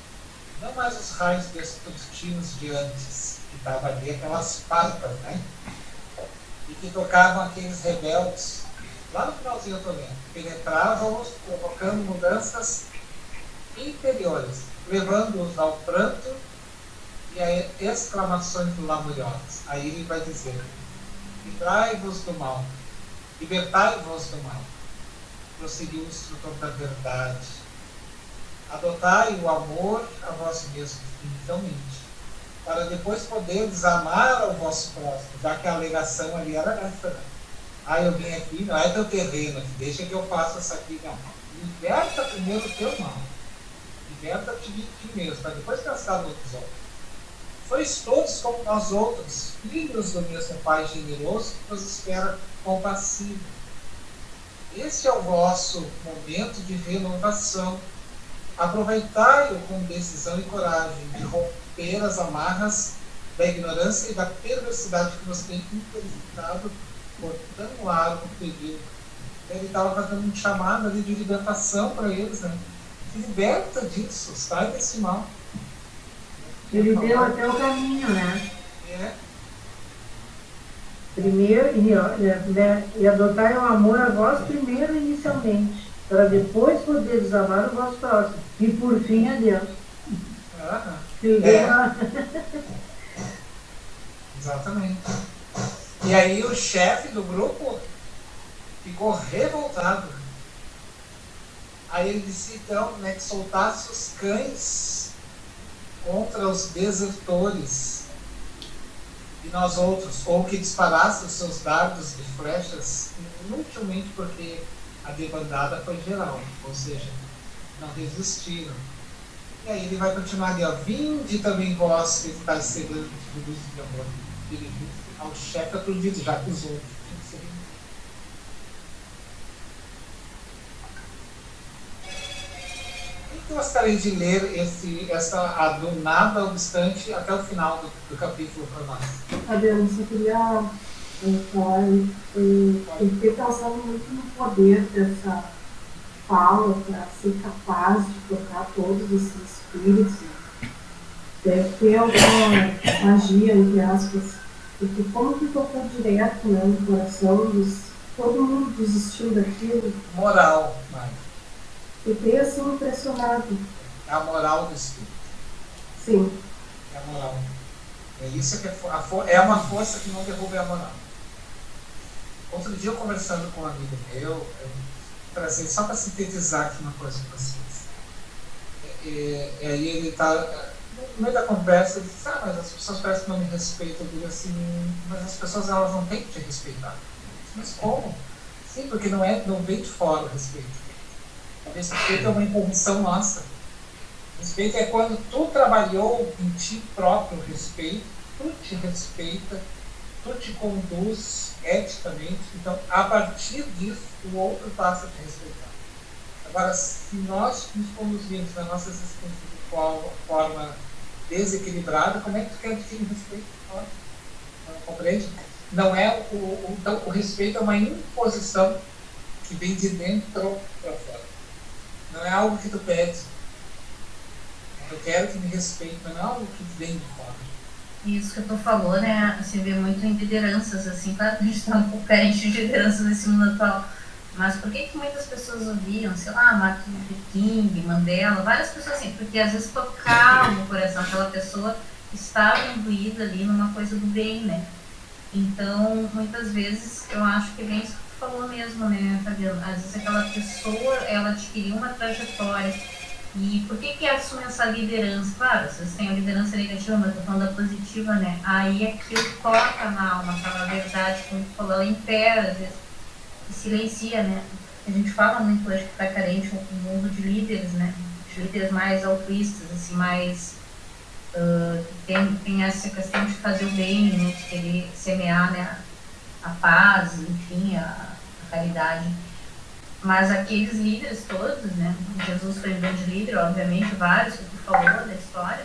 Não mais os raios destrutivos de antes, que estavam ali, aquelas parpas, né? E que tocavam aqueles rebeldes. Lá no finalzinho eu estou lendo. Penetravam-os, provocando mudanças interiores, levando-os ao pranto e a exclamações lamuriosas. Aí ele vai dizer: livrai-vos do mal, libertai-vos do mal. Prosseguiu o instrutor da verdade. Adotai o amor a vós mesmos, infinitamente, para depois poderes amar ao vosso próximo, já que a alegação ali era essa, né? Eu vim aqui, não é teu terreno aqui, deixa que eu faça isso aqui, não. Liberta primeiro o teu mal. Liberta-te de ti mesmo, para depois pensar nos outros. Sois todos como nós outros, filhos do mesmo Pai generoso que nos espera compassivo. Este é o vosso momento de renovação. Aproveitai-o com decisão e coragem de romper as amarras da ignorância e da perversidade que nos tem infelizitado por tão largo período. Ele estava fazendo um chamado ali de libertação para eles, né? Se liberta disso, sai desse mal. Ele deu até o caminho, né? Primeiro, e adotar o amor a vós primeiro inicialmente, para depois poder desamar o vosso próximo. E por fim a Deus. Exatamente. E aí o chefe do grupo ficou revoltado. Aí ele disse então, né, que soltasse os cães contra os desertores e nós outros, ou que disparasse os seus dardos de flechas inutilmente, porque a debandada foi geral, ou seja, não resistiram. E aí ele vai continuar ali, ó: vinde também vós que estáis cegando de luz de amor. Ele disse ao chefe aturdido, já que os outros. Eu gostaria de ler essa a do nada obstante até o final do capítulo para nós. Adriana, eu só queria falar, eu fiquei pensando muito no poder fala para ser capaz de tocar todos esses espíritos. Deve ter alguma magia, entre aspas, porque como que tocou direto, né, no coração todo mundo desistiu daquilo. Moral, Mário. Fiquei assim impressionado. É a moral do espírito. Sim. É a moral. É isso que é uma força que não derruba a moral. Outro dia eu conversando com um amigo meu, eu trazer só para sintetizar aqui uma coisa para vocês. E aí ele está no meio da conversa, ele diz, mas as pessoas parecem que não me respeitam. Eu digo assim, mas as pessoas elas não têm que te respeitar. Mas como? Sim, porque não vem de fora o respeito. O respeito é uma imposição nossa. O respeito é quando tu trabalhou em ti próprio o respeito, tu te respeita, tu te conduz eticamente. Então, a partir disso, o outro passa a te respeitar. Agora, se nós nos conduzimos na nossa existência de forma desequilibrada, como é que tu quer adquirir respeito? Não compreende? Não é então, o respeito é uma imposição que vem de dentro para fora. Não é algo que tu pede. Eu quero que me respeite, mas não é algo que vem de fora. Isso que tu falou, né? Você vê muito em lideranças, assim, claro que a gente está um pouco carente de lideranças nesse mundo atual. Mas por que muitas pessoas ouviam, sei lá, Martin Luther King, Mandela, várias pessoas assim, porque às vezes tocava o coração, aquela pessoa estava imbuída ali numa coisa do bem, né? Então, muitas vezes, eu acho que vem isso que tu falou mesmo, né, Fabiano? Às vezes aquela pessoa, ela adquiriu uma trajetória. E por que assume essa liderança? Claro, vocês têm a liderança negativa, mas eu tô falando da positiva, né? Aí aquilo toca na alma, aquela verdade, como tu falou, ela impera, às vezes, e silencia, né? A gente fala muito hoje que tá carente um mundo de líderes, né? De líderes mais altruístas, assim, mais... tem essa questão de fazer o bem, né? De querer semear, né? A paz, enfim, a caridade. Mas aqueles líderes todos, né? Jesus foi um grande líder, obviamente, vários que tu falou da história,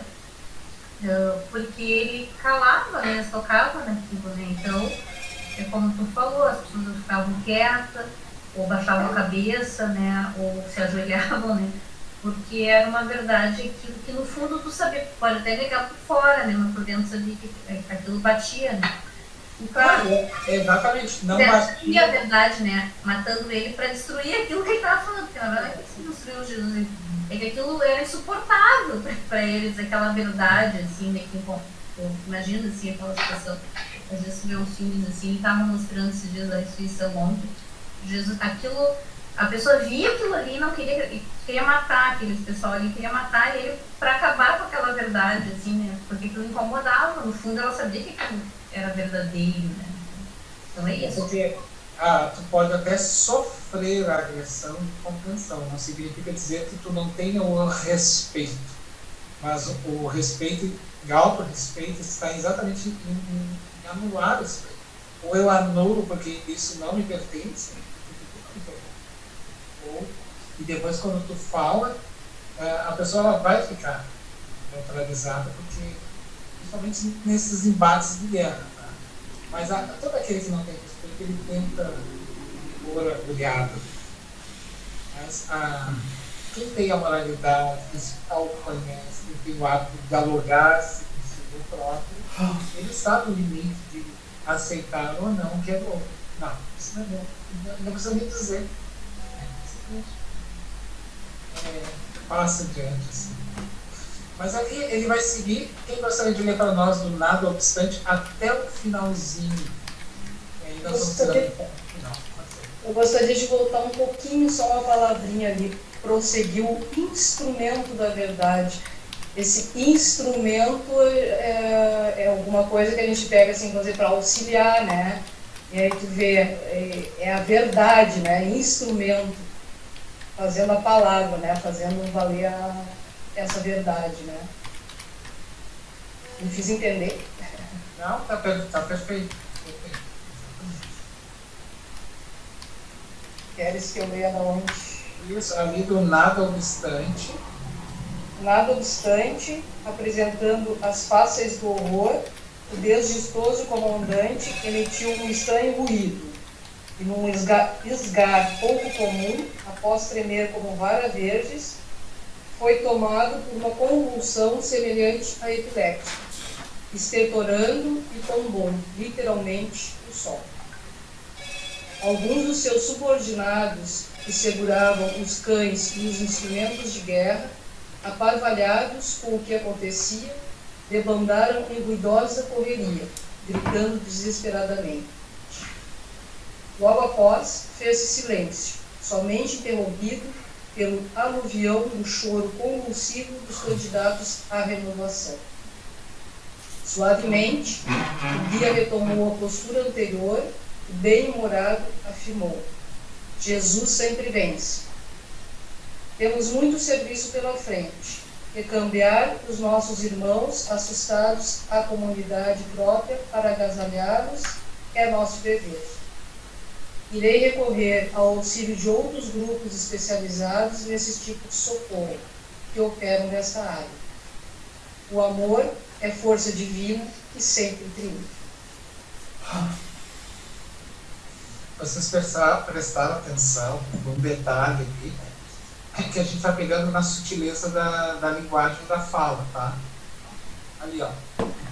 porque ele calava, né? Eles tocavam naquilo, né? Então, é como tu falou, as pessoas ficavam quietas, ou baixavam a cabeça, né? Ou se ajoelhavam, né? Porque era uma verdade aquilo que no fundo tu sabia, pode até negar por fora, né? Mas por dentro sabia que aquilo batia, né? Claro, exatamente. Não batia a verdade, né? Matando ele para destruir aquilo que ele estava falando. Porque na verdade que se destruiu Jesus. É que aquilo era insuportável para eles, aquela verdade, assim, né? Que, bom, eu imagino assim, aquela situação. Às vezes vê uns filmes assim, e estavam mostrando esses dias da ressurreição ontem. Jesus, aquilo, a pessoa via aquilo ali e não queria matar aquele pessoal ali, queria matar ele para acabar com aquela verdade, assim, né? Porque aquilo incomodava. No fundo, ela sabia que aquilo era verdadeiro, né? Então é isso. Porque tu pode até sofrer a agressão de compreensão, não significa dizer que tu não tenha o respeito, mas o respeito e autorrespeito está exatamente em anular o respeito. Ou eu anulo porque isso não me pertence, e depois quando tu fala, a pessoa ela vai ficar neutralizada, porque principalmente nesses embates de guerra. Tá? Mas todo aquele que não tem respeito, ele tenta pôr agulhado. Mas quem tem a moralidade, que se autoconhece, que tem o hábito de dialogar-se consigo próprio, ele sabe o limite de aceitar ou não o que é do outro. Não, isso não é bom. Não precisa nem dizer. Passa adiante, assim. Mas aqui ele vai seguir. Quem gostaria de ler para nós do nada obstante até o finalzinho? E aí nós vamos tirar eu gostaria de voltar um pouquinho, só uma palavrinha ali, prosseguir o instrumento da verdade. Esse instrumento é alguma coisa que a gente pega assim, para auxiliar, né? E aí tu vê, é a verdade, né? Instrumento, fazendo a palavra, né? Fazendo valer essa verdade, né? Me fiz entender? Não, tá perfeito. Queres que eu leia da onde? Isso, ali do nada obstante. Nada obstante, apresentando as fáceis do horror, o desgostoso comandante emitiu um estranho ruído. e num esgar pouco comum, após tremer como vara verdes, foi tomado por uma convulsão semelhante a epilética, estertorando e tombou, literalmente, o sol. Alguns dos seus subordinados, que seguravam os cães e os instrumentos de guerra, aparvalhados com o que acontecia, debandaram em ruidosa correria, gritando desesperadamente. Logo após, fez-se silêncio, somente interrompido pelo aluvião do choro convulsivo dos candidatos à renovação. Suavemente, o guia retomou a postura anterior e, bem-humorado, afirmou: Jesus sempre vence. Temos muito serviço pela frente. Recambiar os nossos irmãos assustados à comunidade própria para agasalhá-los é nosso dever. Irei recorrer ao auxílio de outros grupos especializados nesses tipos de socorro que operam nesta área. O amor é força divina e sempre triunfa. Vocês prestaram atenção num detalhe aqui, que a gente está pegando na sutileza da linguagem da fala, tá? Ali, ó.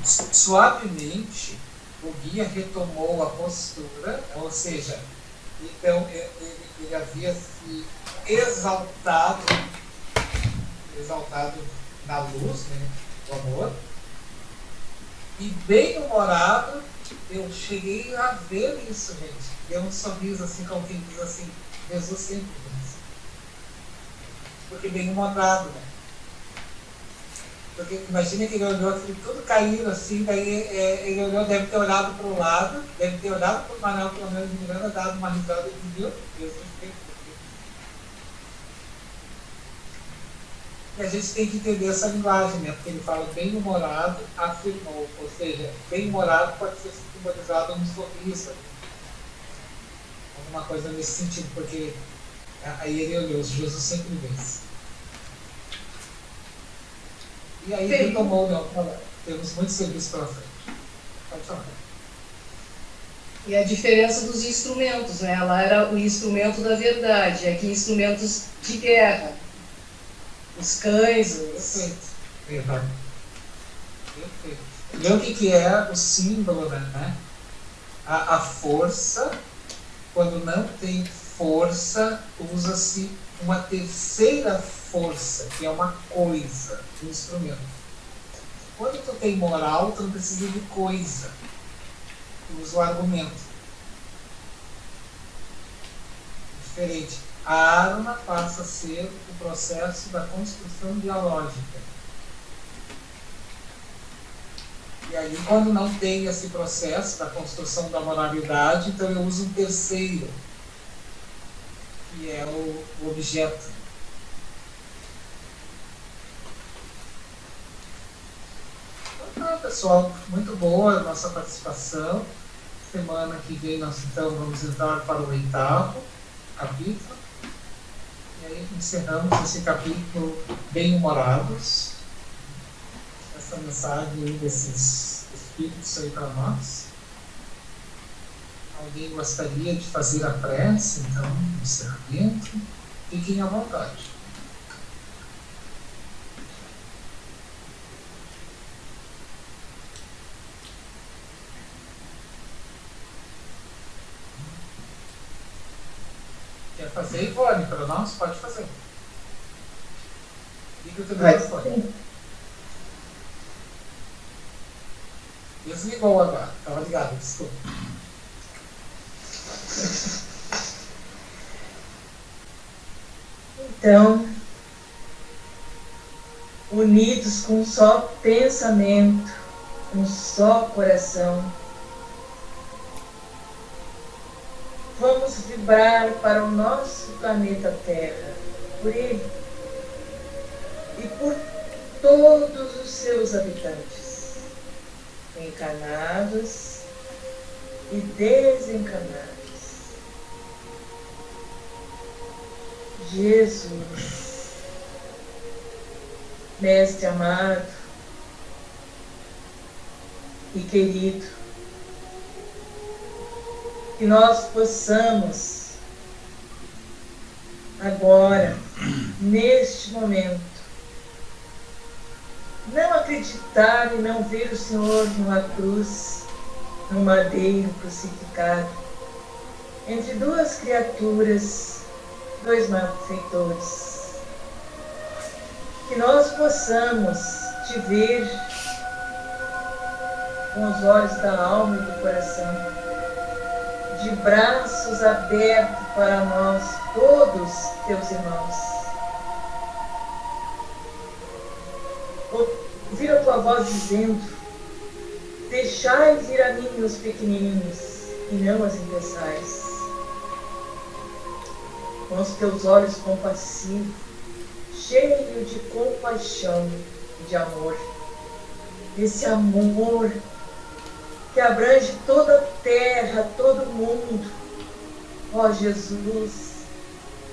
Suavemente, o guia retomou a postura, ou seja, então ele havia se exaltado na luz, né, do amor, e bem-humorado, eu cheguei a ver isso, gente. Deu um sorriso assim, como quem diz assim, Jesus sempre vence. Porque bem-humorado, né? Porque imagina que ele olhou assim, tudo caído assim, daí ele olhou, deve ter olhado para o lado, deve ter olhado para o Manuel, pelo menos de Miranda, dado uma risada e viu, Jesus sempre vence. E a gente tem que entender essa linguagem, né? Porque ele fala bem-humorado, afirmou. Ou seja, bem-humorado pode ser simbolizado num sorriso. Alguma coisa nesse sentido, porque aí ele olhou, Jesus sempre vence. E aí ele tomou o Leão para lá. Temos muito serviço pela frente. Pode falar. E a diferença dos instrumentos, né? Lá era o instrumento da verdade, aqui instrumentos de guerra. Os cães, Perfeito. Perfeito. Vê o que é o símbolo, né? A força, quando não tem força, usa-se uma terceira força, que é uma coisa, um instrumento. Quando tu tem moral, tu não precisa de coisa. Tu usa o argumento. Diferente. A arma passa a ser o processo da construção dialógica. E aí, quando não tem esse processo da construção da moralidade, então eu uso um terceiro, que é o objeto. Então tá, pessoal, muito boa a nossa participação. Semana que vem nós então vamos entrar para o 8º capítulo. E aí encerramos esse capítulo bem-humorados. Essa mensagem aí desses espíritos aí para nós. Alguém gostaria de fazer a prece, então, no encerramento? Fiquem à vontade. Quer fazer, Ivone, para nós? Pode fazer. Liga o teu microfone. Desligou agora. Estava ligado, desculpa. Então, unidos com um só pensamento, um só coração, vamos vibrar para o nosso planeta Terra, por ele e por todos os seus habitantes, encarnados e desencarnados. Jesus, Mestre amado e querido, que nós possamos agora, neste momento, não acreditar e não ver o Senhor numa cruz, no madeiro crucificado, entre duas criaturas, dois malfeitores. Que nós possamos te ver com os olhos da alma e do coração, de braços abertos para nós, todos teus irmãos. Ouvir a tua voz dizendo: deixai vir a mim os pequenininhos, e não as impeçais. Com os teus olhos compassivos, cheio de compaixão e de amor. Esse amor que abrange toda a terra, todo mundo. Ó Jesus,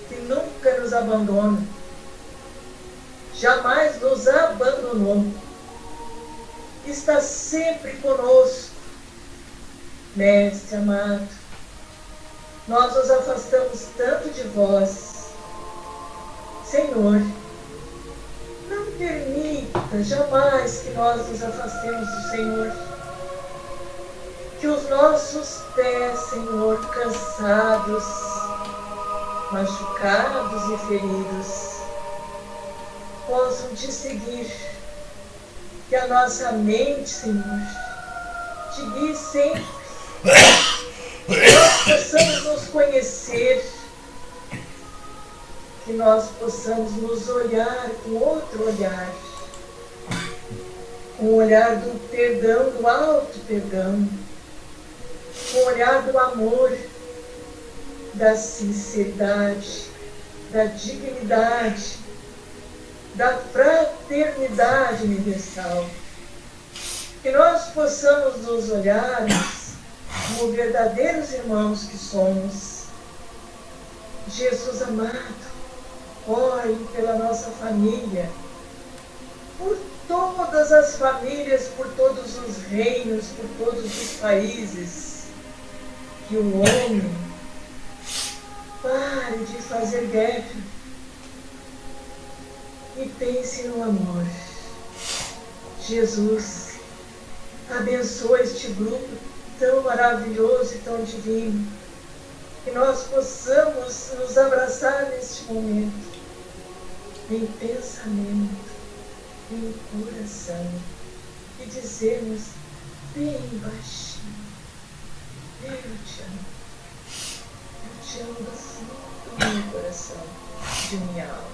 que nunca nos abandona, jamais nos abandonou, está sempre conosco. Mestre amado, nós nos afastamos tanto de vós. Senhor, não permita jamais que nós nos afastemos do Senhor. Que os nossos pés, Senhor, cansados, machucados e feridos, possam te seguir. Que a nossa mente, Senhor, te guie sempre. Que nós possamos nos conhecer. Que nós possamos nos olhar com outro olhar. Com o olhar do perdão, do alto perdão. Com o olhar do amor, da sinceridade, da dignidade, da fraternidade universal. Que nós possamos nos olharmos como verdadeiros irmãos que somos. Jesus amado, ore pela nossa família, por todas as famílias, por todos os reinos, por todos os países. Que o homem pare de fazer guerra e pense no amor. Jesus, abençoa este grupo tão maravilhoso e tão divino. Que nós possamos nos abraçar neste momento, em pensamento, em coração, e dizermos bem baixinho: eu te amo. Eu te amo do fundo do meu coração, de minha alma.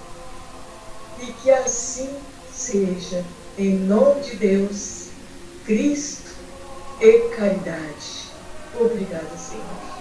E que assim seja, em nome de Deus, Cristo e caridade. Obrigada, Senhor.